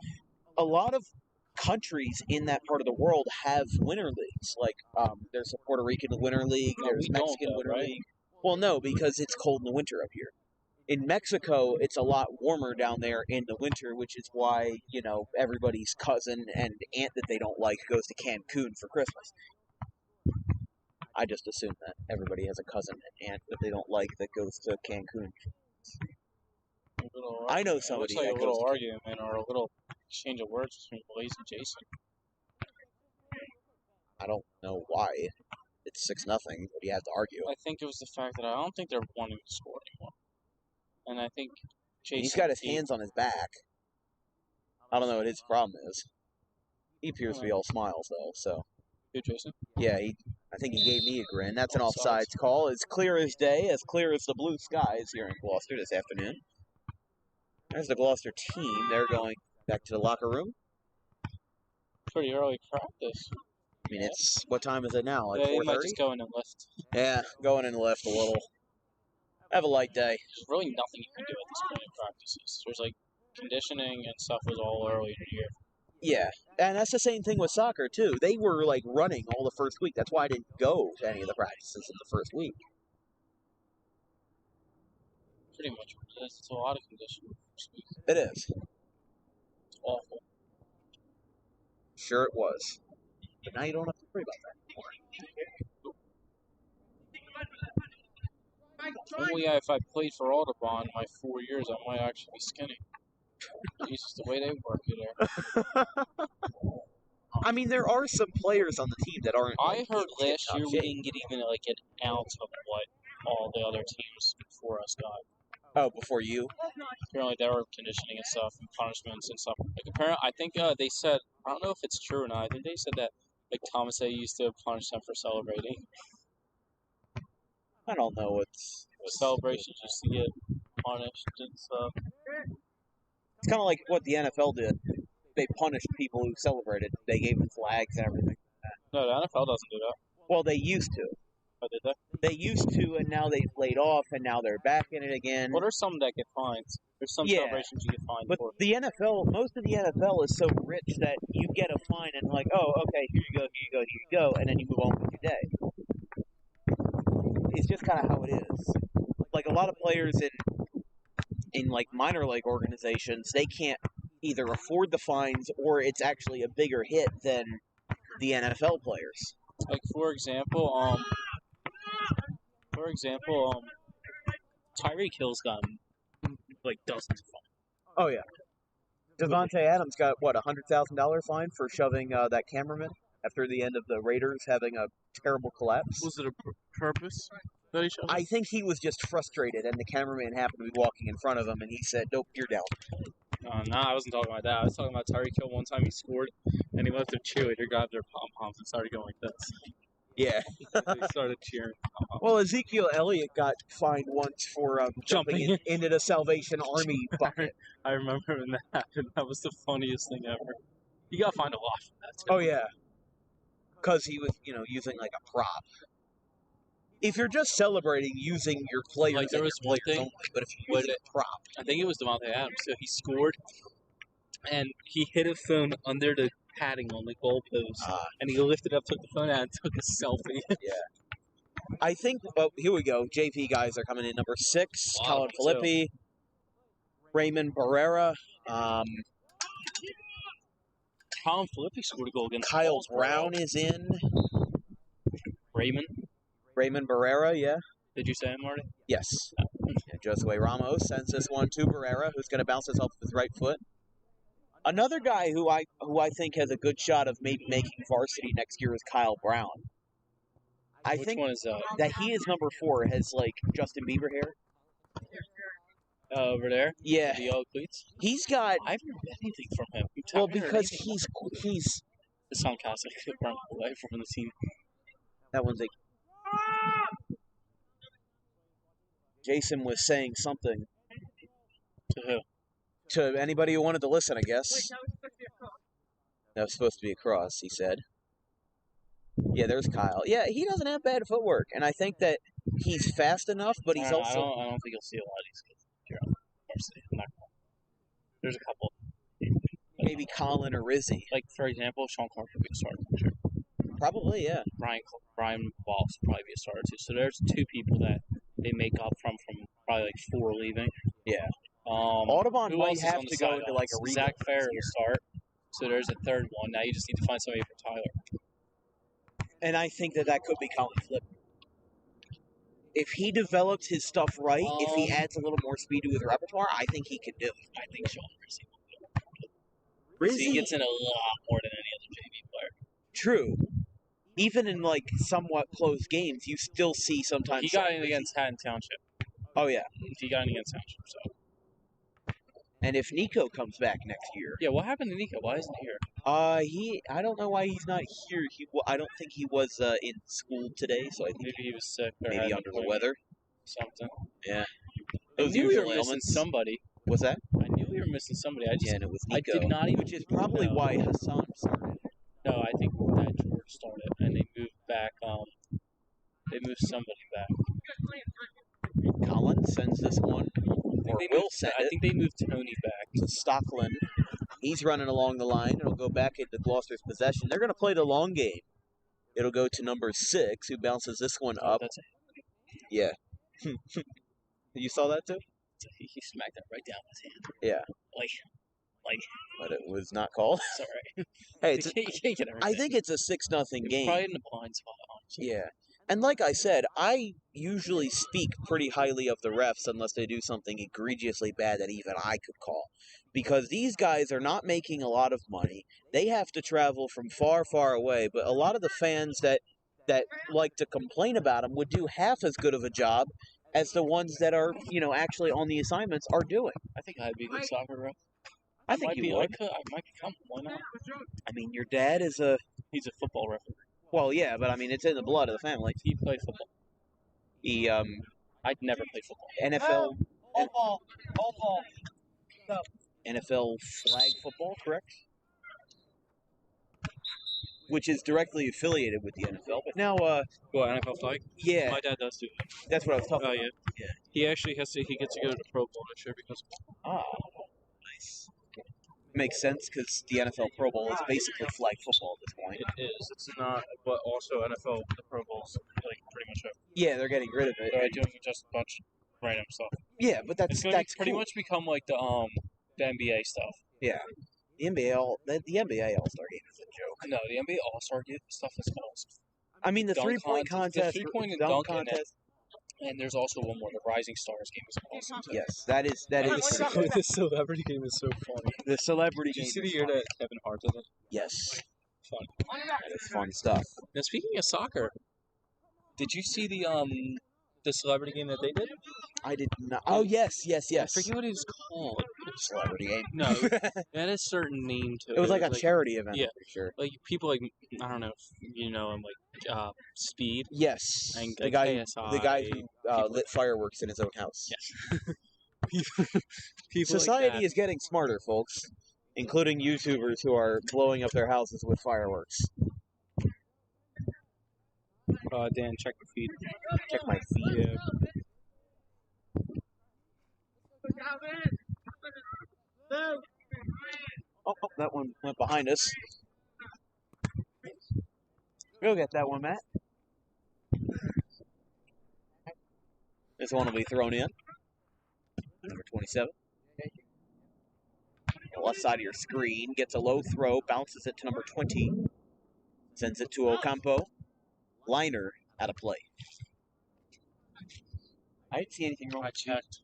a lot of countries in that part of the world have winter leagues. Like, there's a Puerto Rican winter league, No, there's we don't, Mexican though, winter right? league. Well, no, because it's cold in the winter up here. In Mexico, it's a lot warmer down there in the winter, which is why, you know, everybody's cousin and aunt that they don't like goes to Cancun for Christmas. I just assume that everybody has a cousin and aunt that they don't like that goes to Cancun. I know somebody It looks like that a little goes to argument, or a little exchange of words between Blaze and Jason. I don't know why. It's 6-0. What do you have to argue? I think it was the fact that I don't think they're wanting to score anymore. And I think Jason... He's got his hands on his back. I don't know what his problem is. He appears to be all smiles, though, so... Who, Jason? Yeah, I think he gave me a grin. That's an offsides call. As clear as day, as clear as the blue skies here in Gloucester this afternoon. There's the Gloucester team. They're going back to the locker room. Pretty early practice. I mean, it's... What time is it now? Like 4:30? They might just go in and lift. Yeah, going in lift a little. Have a light day. There's really nothing you can do at this point in practices. There's, like, conditioning and stuff was all early in the year. Yeah, and that's the same thing with soccer, too. They were, like, running all the first week. That's why I didn't go to any of the practices in the first week. Pretty much. It's a lot of conditioning. It is. It's awful. Sure it was. But now you don't have to worry about that anymore. Only if I played for Audubon my 4 years, I might actually be skinny. Jesus, the way they work it there. I mean, there are some players on the team that aren't. I heard last year we didn't get even like an ounce of what all the other teams before us got. Oh, before you? Apparently, they were conditioning and stuff, and punishments and stuff. Like, apparently, I think they said, I don't know if it's true or not. I think they said that like Thomas A used to punish them for celebrating. I don't know what's The celebrations used to get punished and stuff. It's kind of like what the NFL did. They punished people who celebrated. They gave them flags and everything. No, the NFL doesn't do that. Well, they used to. Oh, did they? They used to, and now they've laid off, and now they're back in it again. Well, there's some that get fines. There's some celebrations you get fined but for. The NFL, most of the NFL is so rich that you get a fine and like, oh, okay, here you go, here you go, here you go, and then you move on with your day. It's just kind of how it is. Like a lot of players in like minor league organizations, they can't either afford the fines or it's actually a bigger hit than the NFL players. Like for example, Tyreek Hill's gotten like dozens of fines. Oh yeah, Devontae Adams got what, $100,000 fine for shoving that cameraman after the end of the Raiders having a terrible collapse. Was it a purpose that he shoved? I think he was just frustrated, and the cameraman happened to be walking in front of him, and he said, "Nope, you're down." No, I wasn't talking about that. I was talking about Tyreek Hill. One time he scored, and he left a cheerleader, grabbed their pom-poms, and started going like this. Yeah. They started cheering. Well, Ezekiel Elliott got fined once for jumping into the Salvation Army bucket. I remember when that happened. That was the funniest thing ever. He got fined a lot for that, too. Oh, yeah. Because he was, using, like, a prop. If you're just celebrating using your players, like there was one thing, only, but if you use a prop. I think it was Devontae Adams. So he scored, and he hit a phone under the padding on the goalpost, and he lifted up, took the phone out, and took a selfie. Yeah. I think, here we go. JP guys are coming in. Number 6, Colin Filippi, Raymond Barrera. Colin Filippi scored a goal against Kyle Brown is in. Raymond Barrera, yeah. Did you say him, Marty? Yes. And Josue Ramos sends this one to Barrera, who's going to bounce this off with his right foot. Another guy who I think has a good shot of maybe making varsity next year is Kyle Brown. Which one is that? That he is number 4, has like Justin Bieber hair. Over there? Yeah. The yellow cleats? He's got... I haven't heard anything from him. Well, because he's... It's on Catholic away from the team. That one's like... Jason was saying something. To who? To anybody who wanted to listen, I guess. That was supposed to be a cross, he said. Yeah, there's Kyle. Yeah, he doesn't have bad footwork, and I think that he's fast enough, but he's also... I don't think you'll see a lot of these kids here on varsity. There's a couple. Maybe Colin or Rizzy. Like, for example, Sean Clark could be a starter next year. Probably, yeah. Brian Wallace will probably be a starter, too. So there's two people that they make up from probably, like, 4 leaving. Yeah. Audubon might have to go into, like, a rebuild. Zach Fair will start. So there's a third one. Now you just need to find somebody for Tyler. And I think that could be Colin Flip. If he develops his stuff right, if he adds a little more speed to his repertoire, I think he could do it. I think Sean Rizzy. He gets in a lot more than any other JV player. True. Even in, like, somewhat close games, you still see sometimes... He got in against Hatton Township. Oh, yeah. He got in against Township, so... And if Nico comes back next year... Yeah, what happened to Nico? Why isn't he here? I don't know why he's not here. I don't think he was in school today, so I think... Maybe he was sick. Or maybe under the weather. Something. Yeah. I knew we were missing somebody. What's that? I knew we were missing somebody. And it was Nico. I did not even... Which is probably why Hassan started. No, I think that George started, and they moved back, they moved somebody back. Colin sends this one, or will send it. I think they moved Tony back. To Stockland. He's running along the line. It'll go back into Gloucester's possession. They're going to play the long game. It'll go to number 6, who bounces this one up. That's it. Yeah. You saw that too? He smacked that right down his hand. Yeah. Like. But it was not called. It's all right. Hey, you can't get everything. I think it's a 6-0 game. Probably in the blind spot, honestly. Yeah. And like I said, I usually speak pretty highly of the refs unless they do something egregiously bad that even I could call. Because these guys are not making a lot of money. They have to travel from far, far away. But a lot of the fans that like to complain about them would do half as good of a job as the ones that are, actually on the assignments are doing. I think I'd be a good soccer ref. I think you would. I might become one. Why not? I mean, your dad is He's a football referee. Well, yeah, but I mean, it's in the blood of the family. He played football. I'd never play football. NFL. Football. NFL flag football, correct? Which is directly affiliated with the NFL. But now, What, NFL flag? Yeah. My dad does do that. That's what I was talking about. Yeah. He actually gets to go to the Pro Bowl this year because. Nice. Makes sense because the NFL Pro Bowl is basically flag football at this point. It is. It's not, but also NFL, the Pro Bowl's like pretty much over. Yeah, they're getting rid of it. They're doing just a bunch of random stuff. Yeah, but that's pretty cool. much become like the NBA stuff. Yeah, the NBA All-Star Game is a joke. No, the NBA All-Star Game stuff is awesome. I mean, the three-point contest, the three-point and dunk contest. And there's also one more. The Rising Stars game is awesome too. Yes, that is. The celebrity game is so funny. The celebrity game. Did you see the year that Kevin Hart did it? Yes. Fun. That is fun stuff. Now, speaking of soccer, did you see the celebrity game that they did? I did not. Oh, yes. I forget what it was called. Celebrity game? No, it had a certain name to it. It was like a charity event, yeah, for sure. Like people like, I don't know if you know him, like Speed. Yes. And the guy who lit fireworks in his own house. Yes. people Society like is getting smarter, folks, including YouTubers who are blowing up their houses with fireworks. Dan, check the feed. Check my feed. Yeah. Oh, that one went behind us. Go get that one, Matt. This one will be thrown in. Number 27. The left side of your screen gets a low throw, bounces it to number 20. Sends it to Ocampo. Liner out of play. I didn't see anything wrong. I checked.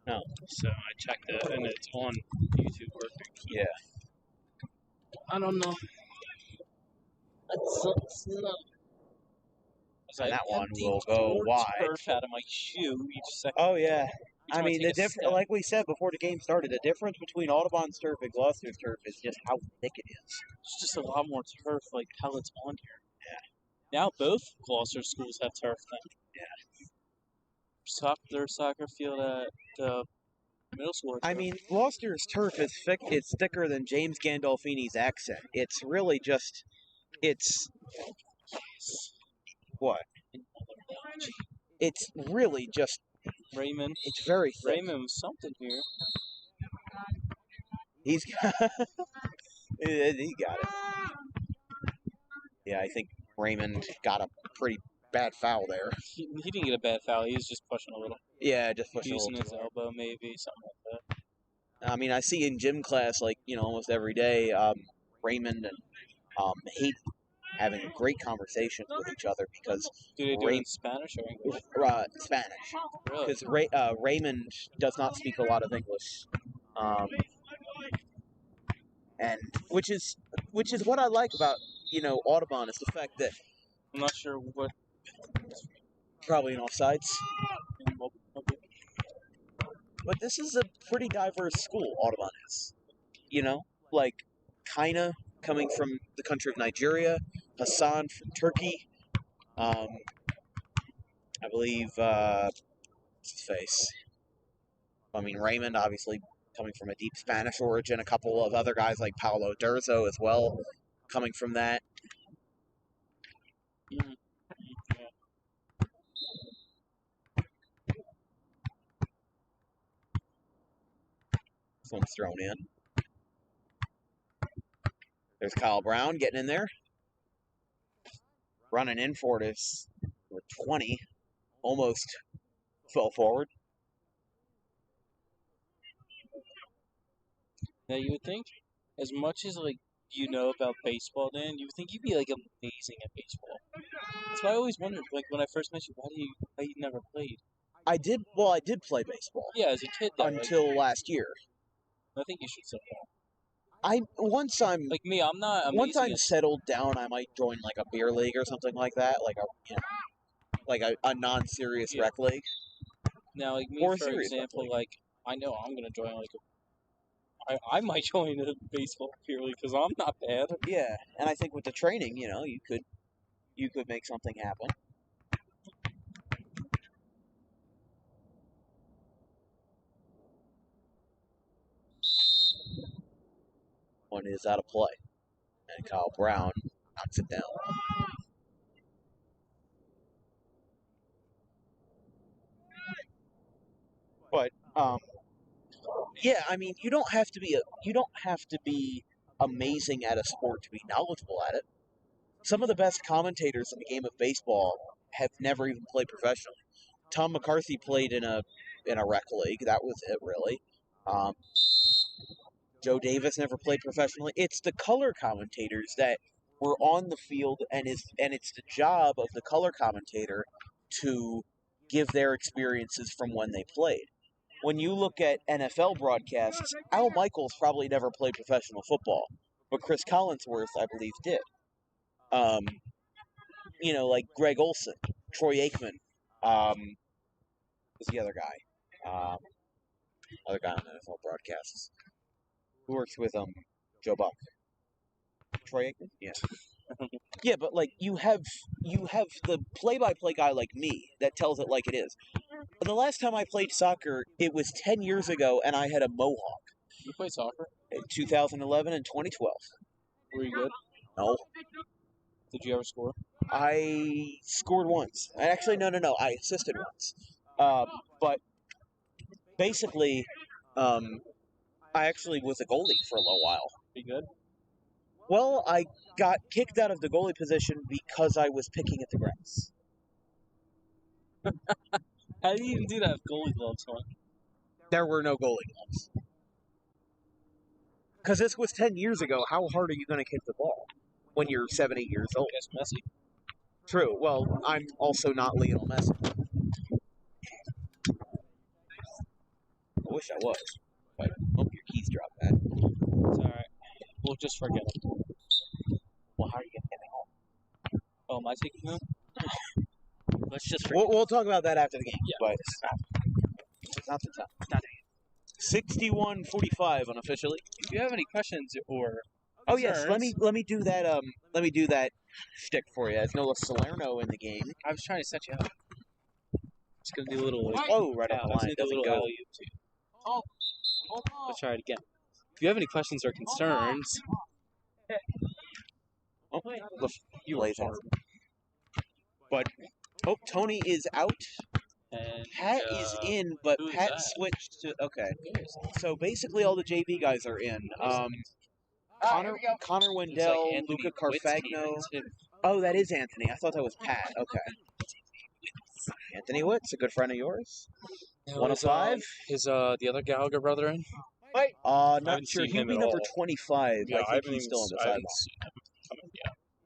No. So I checked it, and it's on YouTube working. Yeah. I don't know. And that one will go wide. Turf out of my shoe each second. Oh yeah. I mean, the difference, like we said before the game started, the difference between Audubon's turf and Gloucester's turf is just how thick it is. It's just a lot more turf, like pellets on here. Yeah. Now both Gloucester schools have turf then. Yeah. Their soccer field at Middle school. I mean, Gloucester's turf is thick. It's thicker than James Gandolfini's accent. It's really just. It's what? It's really just. Raymond. It's very thick. Raymond was something here. He's got. He got it. Yeah, I think Raymond got a pretty bad foul there. He didn't get a bad foul. He was just pushing a little. Yeah, just pushing Using a his little. elbow, maybe something like that. I mean, I see in gym class, like, almost every day, Raymond and Hayden having great conversations with each other because Do they do it in Spanish or English? Spanish. Really? Because Raymond does not speak a lot of English, and which is what I like about Audubon is the fact that I'm not sure what. probably an offsides. But this is a pretty diverse school, Audubon is. Like, Kaina coming from the country of Nigeria, Hassan from Turkey, I believe, what's his face? I mean, Raymond, obviously, coming from a deep Spanish origin, a couple of other guys like Paulo Durzo as well, coming from that. Mm-hmm. Yeah. This one's thrown in. There's Kyle Brown getting in there. Running in for it is 20. Almost fell forward. Now you would think, as much as about baseball, Dan, you would think you'd be amazing at baseball. That's why I always wondered, when I first met you, why you never played? I did play baseball. Yeah, as a kid though. Until last year. I think you should sit down. Once I'm me, I'm not amazing. Once I'm settled down, I might join like a beer league or something like that, like a non-serious rec league. Now, me, or for example, I know I'm gonna join I might join a baseball beer league because I'm not bad. Yeah, and I think with the training, you could make something happen. One is out of play, and Kyle Brown knocks it down. But yeah, I mean, you don't have to be amazing at a sport to be knowledgeable at it. Some of the best commentators in the game of baseball have never even played professionally. Tom McCarthy played in a rec league. That was it, really. Joe Davis never played professionally. It's the color commentators that were on the field, and it's the job of the color commentator to give their experiences from when they played. When you look at NFL broadcasts, Al Michaels probably never played professional football, but Chris Collinsworth, I believe, did. Like Greg Olson, Troy Aikman, who's the other guy? Other guy on NFL broadcasts who works with Joe Buck. Troy Aikman? Yeah. Yeah, but you have the play-by-play guy like me that tells it like it is. The last time I played soccer, it was 10 years ago, and I had a mohawk. You played soccer? In 2011 and 2012. Were you good? No. Did you ever score? I scored once. Actually, no. I assisted once. But basically, I actually was a goalie for a little while. You good? Well, I got kicked out of the goalie position because I was picking at the grass. How do you even do that with goalie gloves on? There were no goalie gloves. Because this was 10 years ago. How hard are you going to kick the ball when you're 7, 8 years old? I guess Messi. True. Well, I'm also not Lionel Messi. I wish I was. But, your keys dropped, man. It's alright. We'll just forget it. Well, how are you going to get me home? Oh, am I taking them? Let's just forget We'll talk about that after the game. Yeah. But it's not the time. It's not 61-45 unofficially. If you have any questions or oh yes, let me do that. Let me do that shtick for you. As Noah Salerno in the game. I was trying to set you up. Just gonna do a little. Oh, right on the line. Doesn't go. Let's try it again. If you have any questions or concerns, you were far. But Tony is out. and Pat is in, but who is Pat that? switched to So basically, all the JV guys are in. Connor Wendell, Anthony Luca Witt came Carfagno. in, too. Oh, that is Anthony. I thought that was Pat. Okay. Anthony Witt's a good friend of yours. 105. Is the other Gallagher brother in? Not haven't sure. seen He'd him be at number all. 25. Yeah, I think he's still on the sideline.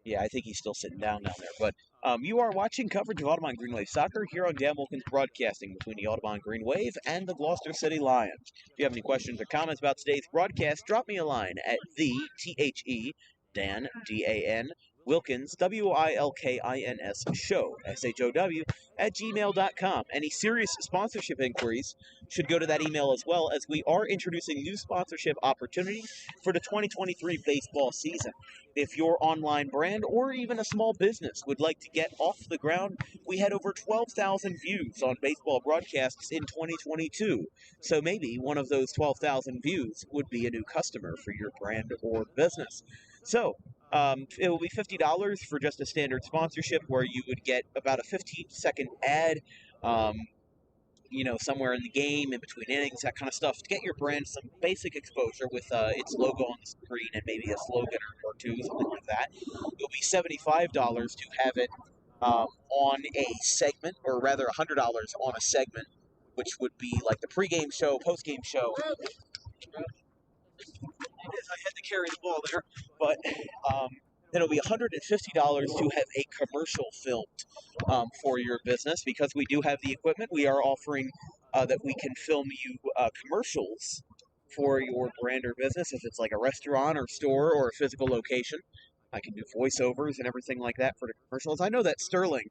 Yeah, I think he's still sitting down there. But you are watching coverage of Audubon Green Wave Soccer here on Dan Wilkins Broadcasting between the Audubon Green Wave and the Gloucester City Lions. If you have any questions or comments about today's broadcast, drop me a line at Dan, D-A-N, Wilkins, W-I-L-K-I-N-S, show, S-H-O-W, at gmail.com. Any serious sponsorship inquiries should go to that email as well, as we are introducing new sponsorship opportunities for the 2023 baseball season. If your online brand or even a small business would like to get off the ground, we had over 12,000 views on baseball broadcasts in 2022. So maybe one of those 12,000 views would be a new customer for your brand or business. So it will be $50 for just a standard sponsorship, where you would get about a 15-second ad, somewhere in the game, in between innings, that kind of stuff, to get your brand some basic exposure with its logo on the screen and maybe a slogan or two, something like that. It'll be $75 to have it on a segment, or rather $100 on a segment, which would be like the pregame show, postgame show. I had to carry the ball there, but then it'll be $150 to have a commercial filmed for your business. Because we do have the equipment, we are offering that we can film you commercials for your brand or business. If it's like a restaurant or store or a physical location, I can do voiceovers and everything like that for the commercials. I know that Sterling,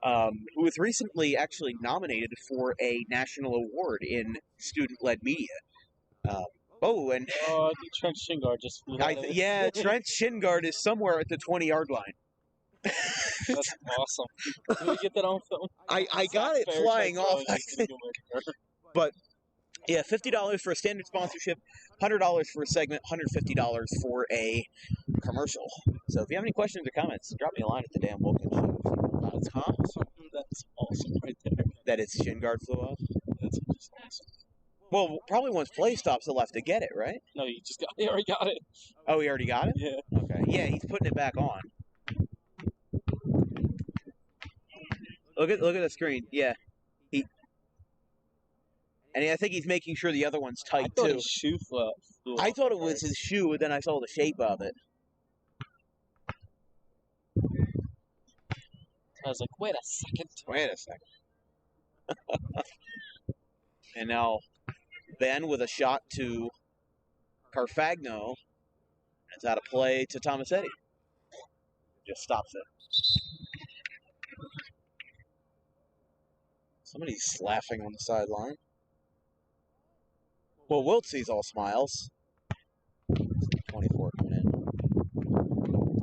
who was recently actually nominated for a national award in student-led media. And I think Trent Shingard just flew out of it. Trent Shingard is somewhere at the 20-yard line. That's awesome. Did we get that on film? I got it flying off, I think. But yeah, $50 for a standard sponsorship, $100 for a segment, $150 for a commercial. So if you have any questions or comments, drop me a line at the Dan Wilkins Show. That's awesome right there. That is Shingard flew off? That's just awesome. Well, probably once play stops, he'll have to get it, right? No, he already got it. Oh, he already got it? Yeah. Okay. Yeah, he's putting it back on. Look at the screen. Yeah. I think he's making sure the other one's tight, I thought too. his shoe flew I thought it was his shoe, and then I saw the shape of it. I was like, wait a second. And now Ben with a shot to Carfagno. It's out of play to Tomasetti. Just stops it. Somebody's laughing on the sideline. Well, Wiltsey's all smiles. 24 coming in.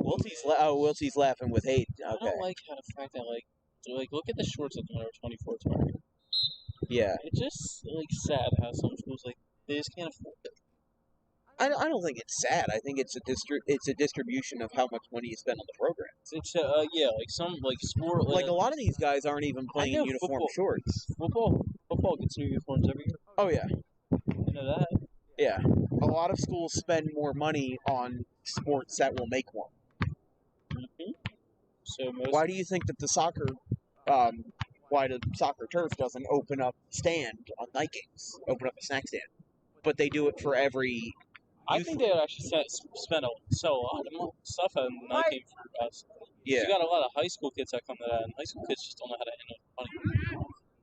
Wiltsey's laughing with hate. Okay. I don't like how the fact that look at the shorts that the number 24 is wearing. Yeah. It's just sad how some schools they just can't afford it. I don't think it's sad. I think it's a distribution of how much money you spend on the program. It's some sport. A lot of these guys aren't even playing in uniform shorts. Football gets new uniforms every year. Oh yeah. You know that. Yeah. A lot of schools spend more money on sports that will make one. Mm-hmm. So why do you think that the soccer turf doesn't open up a stand on night games, open up a snack stand? But they do it for every. I think they would actually sell a lot of stuff on night game for us. Yeah. You got a lot of high school kids that come to that, and high school kids just don't know how to handle money.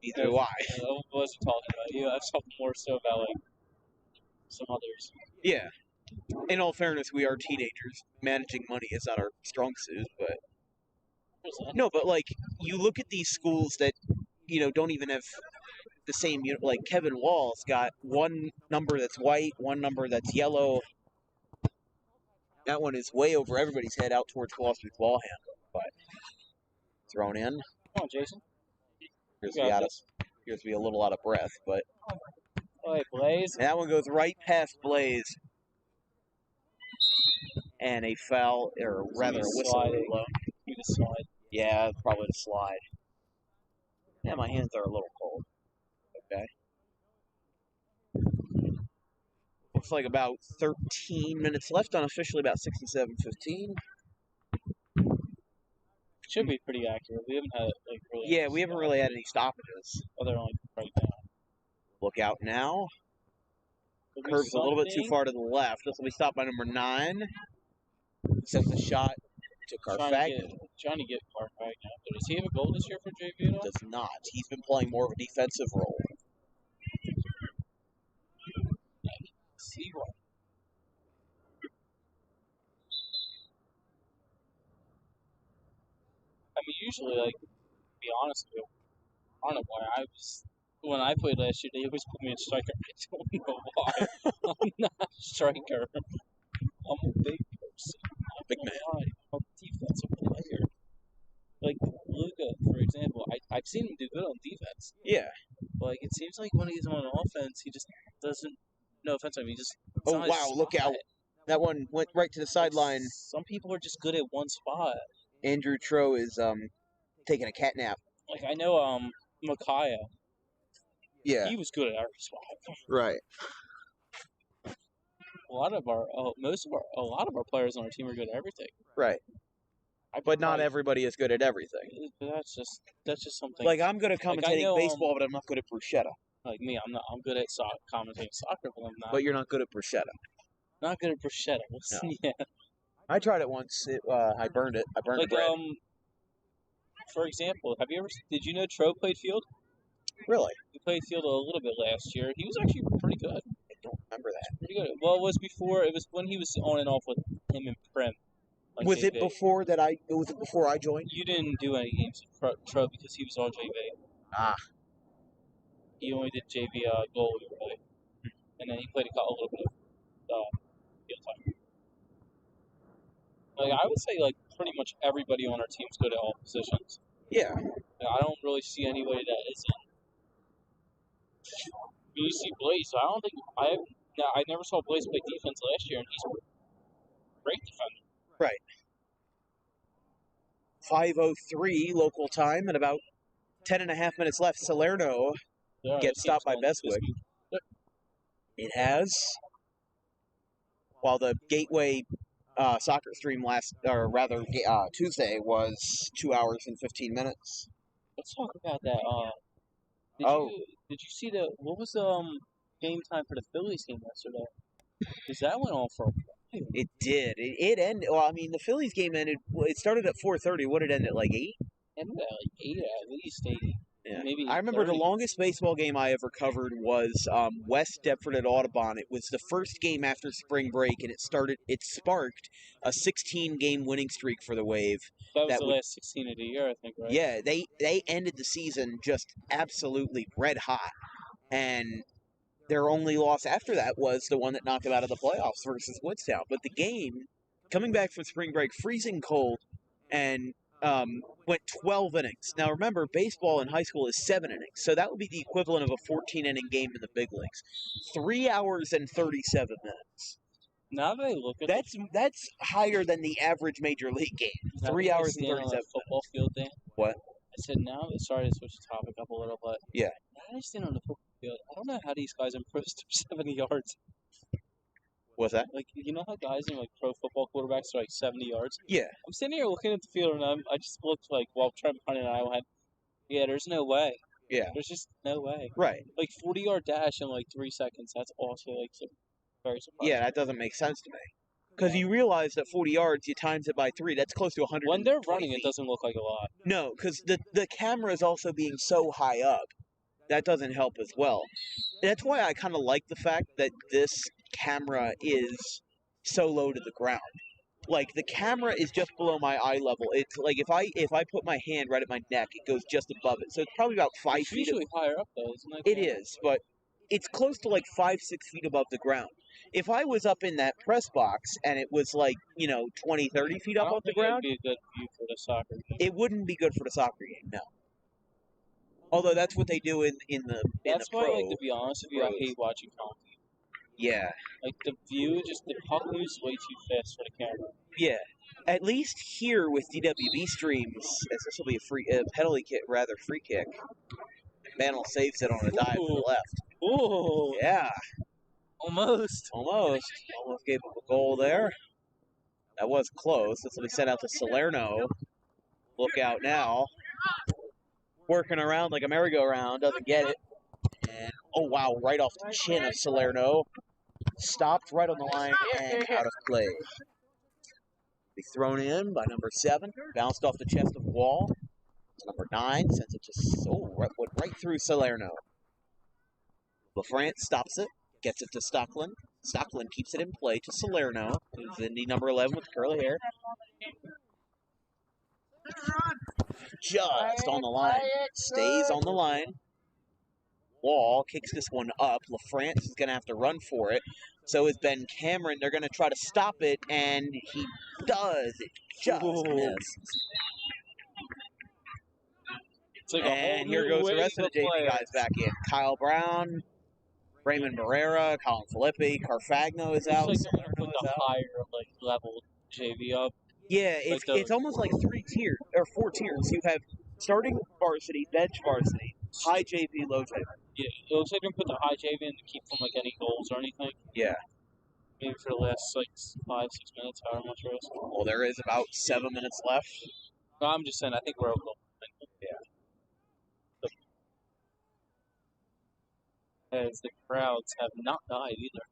Neither do I. I wasn't talking about you. I was talking more so about some others. Yeah. In all fairness, we are teenagers. Managing money is not our strong suit, but no. But you look at these schools that don't even have the same. Kevin Wall's got one number that's white, one number that's yellow. That one is way over everybody's head, out towards Gloucester's ball handle, but thrown in. Come on, Jason. Appears to be a little out of breath, but Oh, hey, Blaze. And that one goes right past Blaze. And a foul, or rather a whistle. You just slide. Yeah, probably the slide. Yeah, my hands are a little cold. Okay. Looks like about 13 minutes left, unofficially about 67:15. Should be pretty accurate. We haven't had really. Yeah, we haven't really had any stoppages. Other than right now. Look out now. Curves a little bit too far to the left. This will be stopped by number 9. Sends a shot to Carfagna. Trying to get Carfagna. Does he have a goal this year for JV at all? Does not. He's been playing more of a defensive role. See what? I mean, usually, to be honest with you, I don't know why when I played last year, they always put me in striker. I don't know why. I'm not a striker. I'm a big person. Big man. I'm a defensive player. Like Luka, for example, I've seen him do good on defense. Yeah. But it seems like when he's on offense, he just doesn't. No offense, I mean, he just. Oh wow! Look out! That one went right to the sideline. Some people are just good at one spot. Andrew Troh is taking a cat nap. Like I know Micaiah. Yeah. He was good at every spot. Right. A lot of our players on our team are good at everything. Right. But not everybody is good at everything. That's just something. Like I'm good at commentating baseball, but I'm not good at bruschetta. Like me, I'm good at commentating soccer, but I'm not. But you're not good at bruschetta. Not good at bruschetta. No. Yeah. I tried it once. I burned it. I burned the bread. For example, did you know Troh played field? Really? He played field a little bit last year. He was actually pretty good. I don't remember that. Pretty good. Well, it was when he was on and off with him and Prim. Was it before I joined? You didn't do any games with Troh because he was on JV. Ah. He only did JV goalie, really. And then he played a little bit of field time. I would say, pretty much everybody on our team's good at all positions. Yeah. I don't really see anybody that isn't. You see Blaze. I don't think I never saw Blaze play defense last year, and he's a great defender. Right. 5:03 local time, and about 10.5 minutes left. Salerno gets stopped by Beswick. It has. While the Gateway soccer stream Tuesday was 2 hours and 15 minutes. Let's talk about that. Did you see what was game time for the Phillies game yesterday? Because that went on for a while. It did. It ended. Well, I mean, the Phillies game ended. It started at 4:30. What did it end at 8? Ended at 8 at least 8. Yeah. Maybe I remember 30. The longest baseball game I ever covered was West Deptford at Audubon. It was the first game after spring break, and it sparked a 16-game winning streak for the Wave. That was the last 16 of the year, I think, right? Yeah, they ended the season just absolutely red hot, and their only loss after that was the one that knocked them out of the playoffs versus Woodstown. But the game, coming back from spring break, freezing cold, and went 12 innings. Now remember, baseball in high school is 7 innings, so that would be the equivalent of a 14-inning game in the big leagues. 3 hours and 37 minutes. Now that I look at that's higher than the average major league game. 3 hours and 37 minutes. Football field thing. What? I said sorry to switch the topic up a little, but yeah. Now I stand on the football field. I don't know how these guys improve 70 yards. What's that? You know how guys in pro football quarterbacks are 70 yards? Yeah. I'm sitting here looking at the field, and I just looked while Trent Pine and I went, yeah, there's no way. Yeah. There's just no way. Right. 40-yard dash in 3 seconds. That's also very surprising. Yeah, that doesn't make sense to me. Because you realize that 40 yards, you times it by 3, that's close to 100. When they're running, it doesn't look like a lot. No, because the camera is also being so high up. That doesn't help as well. That's why I kind of like the fact that this camera is so low to the ground. The camera is just below my eye level. It's if I put my hand right at my neck, it goes just above it. So it's probably about 5 feet. It's usually higher up, though, isn't it? It is, but it's close to 5-6 feet above the ground. If I was up in that press box and it was 20, 30 feet up off the ground, it would be a good view for the soccer game. It wouldn't be good for the soccer game, no. Although that's what they do in the That's why, pro. like, to be honest with you, I hate watching hockey. Yeah. Like, the puck moves way too fast for the camera. Yeah. At least here with DWB streams, as this will be a penalty kick, rather free kick. Mantle saves it on a dive to the left. Ooh. Yeah. Almost. Almost gave up a goal there. That was close. This will be sent out to Salerno. Look out now. Working around like a merry-go-round. Doesn't get it. And, oh wow, right off the chin of Salerno. Stopped right on the line and out of play. Be thrown in by number 7. Bounced off the chest of Wall. Number 9 sends it to went right through Salerno. LaFrance stops it, gets it to Stockland. Stockland keeps it in play to Salerno, who's Indy number 11 with curly hair. Just on the line. Stays on the line. Wall kicks this one up. LaFrance is going to have to run for it. So is Ben Cameron. They're going to try to stop it, and he does. It just misses. Like and here goes the rest of the JV guys back in. Kyle Brown, Raymond Barrera, Colin Filippi, Carfagno is out. Like they're going to put the higher level JV up. Yeah, it's almost like 3 tiers, or 4 tiers. You have starting varsity, bench varsity, high JV, low JV. Yeah, it looks like they're going to put the high JV in to keep from any goals or anything. Yeah. Maybe for the last 5-6 minutes, however much there is. Well, there is about 7 minutes left. No, I'm just saying, I think we're okay. Yeah. As the crowds have not died either.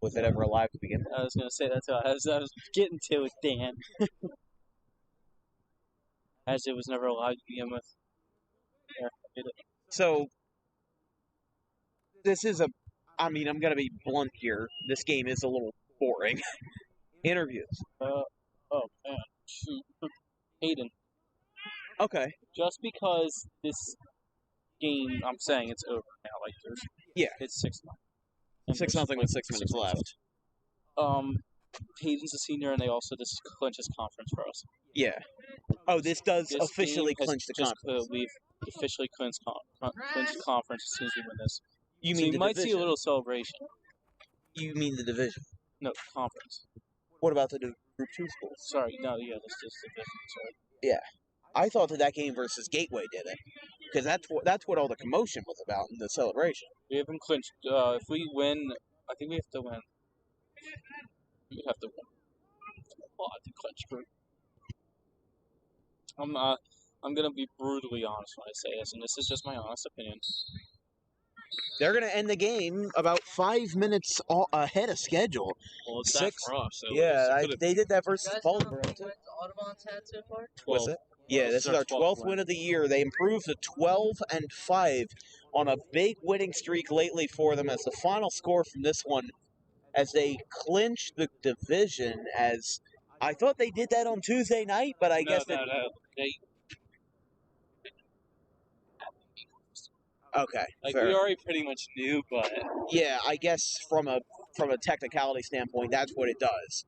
Was it ever alive to begin with? I was going to say that's how I was getting to it, Dan. As it was never alive to begin with. Yeah, I did it. So, this is I'm going to be blunt here. This game is a little boring. Interviews. Oh, man. Shoot. Hayden. Okay. Just because this game, I'm saying it's over now. Like, it's 6-0. 6-0 with 6 minutes left. Hayden's a senior, and they also just clinch his conference for us. Yeah. Oh, this officially clinch the conference. We've officially clinched the conference as soon as we win this. You mean you might see a little celebration. You mean the division? No, conference. What about the Group 2 schools? Sorry, no, yeah, this is division. Sorry. Yeah. I thought that game versus Gateway did it. Because that's what all the commotion was about in the celebration. We haven't clinched. If we win, I think we have to win. We have to win a lot to clinch group. I'm gonna be brutally honest when I say this, and this is just my honest opinion. They're gonna end the game about 5 minutes ahead of schedule. Well, it's 6 for us. So yeah, they did that versus Baltimore. Audubon's had so far? 12. Yeah, this is our 12th win of the year. They improved to 12-5 on a big winning streak lately for them as the final score from this one, as they clinch the division. As I thought they did that on Tuesday night, but I guess they. Okay, fair. We already pretty much knew, but yeah, I guess from a technicality standpoint, that's what it does.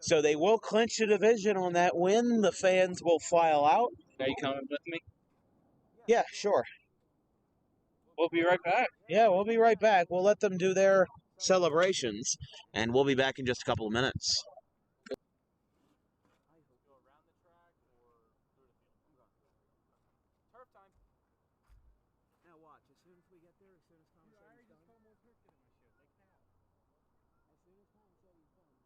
So they will clinch the division on that win. The fans will file out. Are you coming with me? Yeah, sure. We'll be right back. Yeah, we'll be right back. We'll let them do their celebrations, and we'll be back in just a couple of minutes. Now watch, as soon as we get there, as soon as Tom says he's done. As soon as Tom says he's done.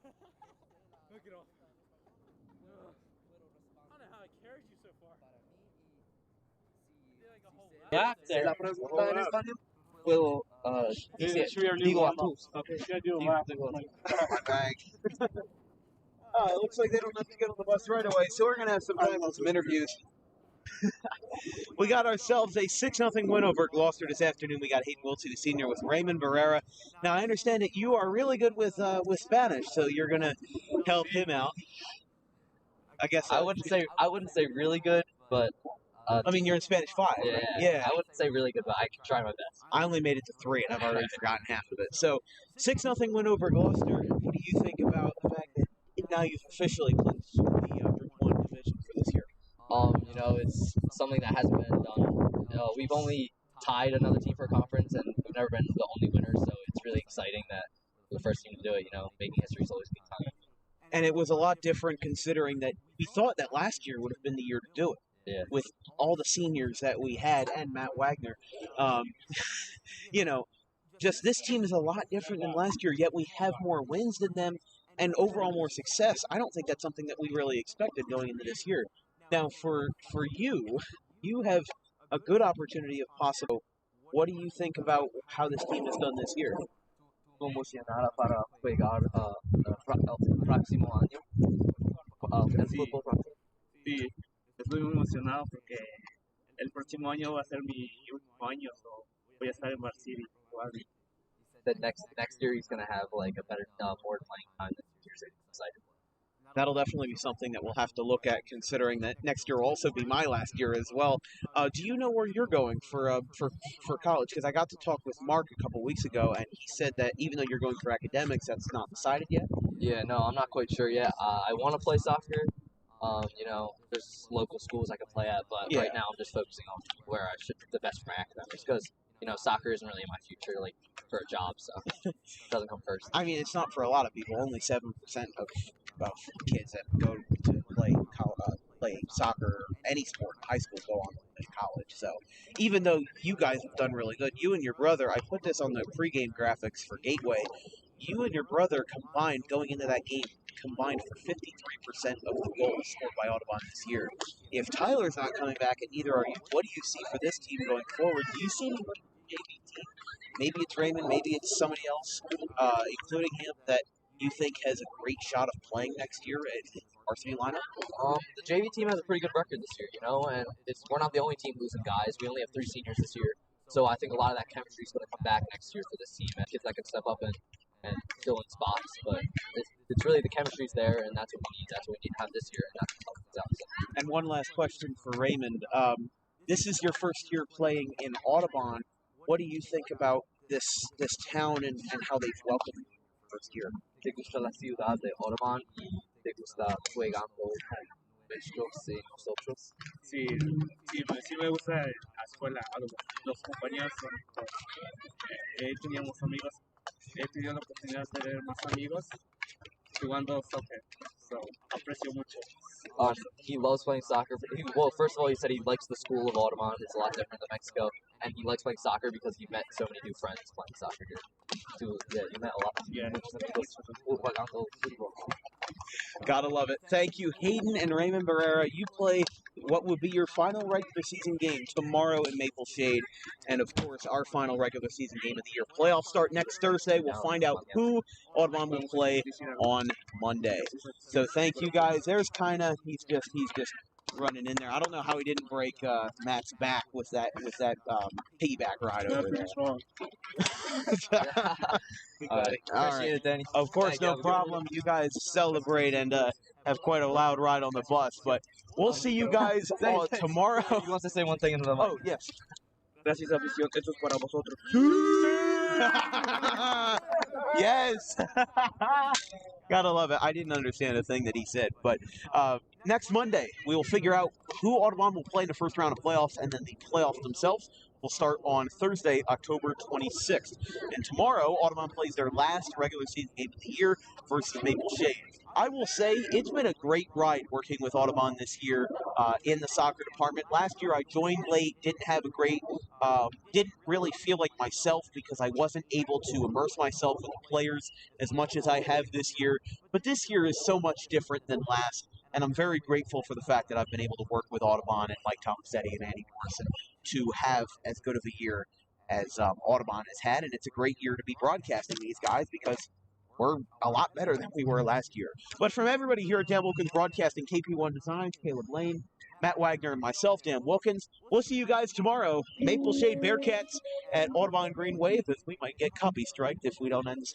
Look it off. I don't know how I carried you so far. Back Si there. la pregunta en español, puedo digo a todos. It looks like they don't have to get on the bus right away, so we're going to have some time on some interviews. We got ourselves a 6-0 win over Gloucester this afternoon. We got Hayden Wiltsey, the senior, with Raymond Barrera. Now, I understand that you are really good with Spanish, so you're going to help him out. I guess I wouldn't say really good, but I mean, you're in Spanish 5. yeah. I wouldn't say really good, but I can try my best. I only made it to 3, and I've already forgotten half of it. So, 6-0 win over Gloucester. What do you think about the fact that now you've officially clinched the Group 1 division for this year? You know, it's something that hasn't been done. We've only tied another team for a conference, and we've never been the only winner, so it's really exciting that we're the first team to do it. You know, making history is always a good time. And it was a lot different considering that we thought that last year would have been the year to do it. Yeah. With all the seniors that we had and Matt Wagner. You know, just this team is a lot different than last year, yet we have more wins than them and overall more success. I don't think that's something that we really expected going into this year. Now, for you, you have a good opportunity if possible. What do you think about how this team has done this year? Emocionada para jugar el próximo año. El fútbol próximo. Sí, estoy muy emocionado porque el próximo año va a ser mi último año, so voy a estar en Varsity. That next year he's gonna have like a better, more playing time than 2 years. Excited. That'll definitely be something that we'll have to look at, considering that next year will also be my last year as well. Do you know where you're going for college? Because I got to talk with Mark a couple weeks ago, and he said that even though you're going for academics, that's not decided yet. Yeah, no, I'm not quite sure yet. I want to play soccer. You know, there's local schools I can play at, but right now I'm just focusing on where I should the best for my academics because, you know, soccer isn't really my future, like, for a job, so it doesn't come first. I mean, it's not for a lot of people. Only 7% of kids that go to play soccer or any sport in high school go on to college. So even though you guys have done really good, you and your brother, I put this on the pregame graphics for Gateway, you and your brother combined going into that game combined for 53% of the goals scored by Audubon this year. If Tyler's not coming back, and neither are you, what do you see for this team going forward? Do you see anybody in the JV team? Maybe it's Raymond, maybe it's somebody else, including him, that you think has a great shot of playing next year at the varsity lineup? The JV team has a pretty good record this year, you know, and we're not the only team losing guys. We only have 3 seniors this year, so I think a lot of that chemistry is going to come back next year for this team, and kids that can step up and fill in spots. But it's really the chemistry's there, and that's what we need. That's what we need to have this year, and that's what helps us out. So. And one last question for Raymond. This is your first year playing in Audubon. What do you think about this town and how they've welcomed you first year? ¿Te gusta la ciudad de Audubon y te gusta jugando con ellos y nosotros? Sí, sí me gusta la escuela, los compañeros son teníamos amigos, he tenido la oportunidad de tener más amigos jugando soccer, so aprecio mucho. He loves playing soccer. Well, first of all, he said he likes the school of Audubon. It's a lot different than Mexico, and he likes playing soccer because he met so many new friends playing soccer here. So, yeah, you met a lot. Yeah. Gotta love it. Thank you, Hayden and Raymond Barrera. You play what would be your final regular season game tomorrow in Maple Shade, and of course our final regular season game of the year. Playoffs start next Thursday. We'll find out who Audubon will play on Monday. So thank you guys. There's Kina. He's just running in there. I don't know how he didn't break Matt's back with that piggyback ride over there. All right. Appreciate it, Danny. Of course, no problem. You guys celebrate and have quite a loud ride on the bus, but we'll see you guys tomorrow. He wants to say one thing into the mic. Oh, yes. Gracias, afición. Esto es para vosotros. Yes. Gotta love it. I didn't understand a thing that he said, but next Monday we will figure out who Audubon will play in the first round of playoffs, and then the playoffs themselves will start on Thursday, October 26th. And tomorrow, Audubon plays their last regular season game of the year versus Maple Shade. I will say it's been a great ride working with Audubon this year in the soccer department. Last year I joined late, didn't really feel like myself because I wasn't able to immerse myself with the players as much as I have this year. But this year is so much different than last, and I'm very grateful for the fact that I've been able to work with Audubon and Mike Tomasetti and Andy Morrison to have as good of a year as Audubon has had, and it's a great year to be broadcasting these guys because we're a lot better than we were last year. But from everybody here at Dan Wilkins Broadcasting, KP1 Designs, Caleb Lane, Matt Wagner, and myself, Dan Wilkins, we'll see you guys tomorrow. Maple Shade Bearcats at Audubon Green Wave, as we might get copy striked if we don't end the stream.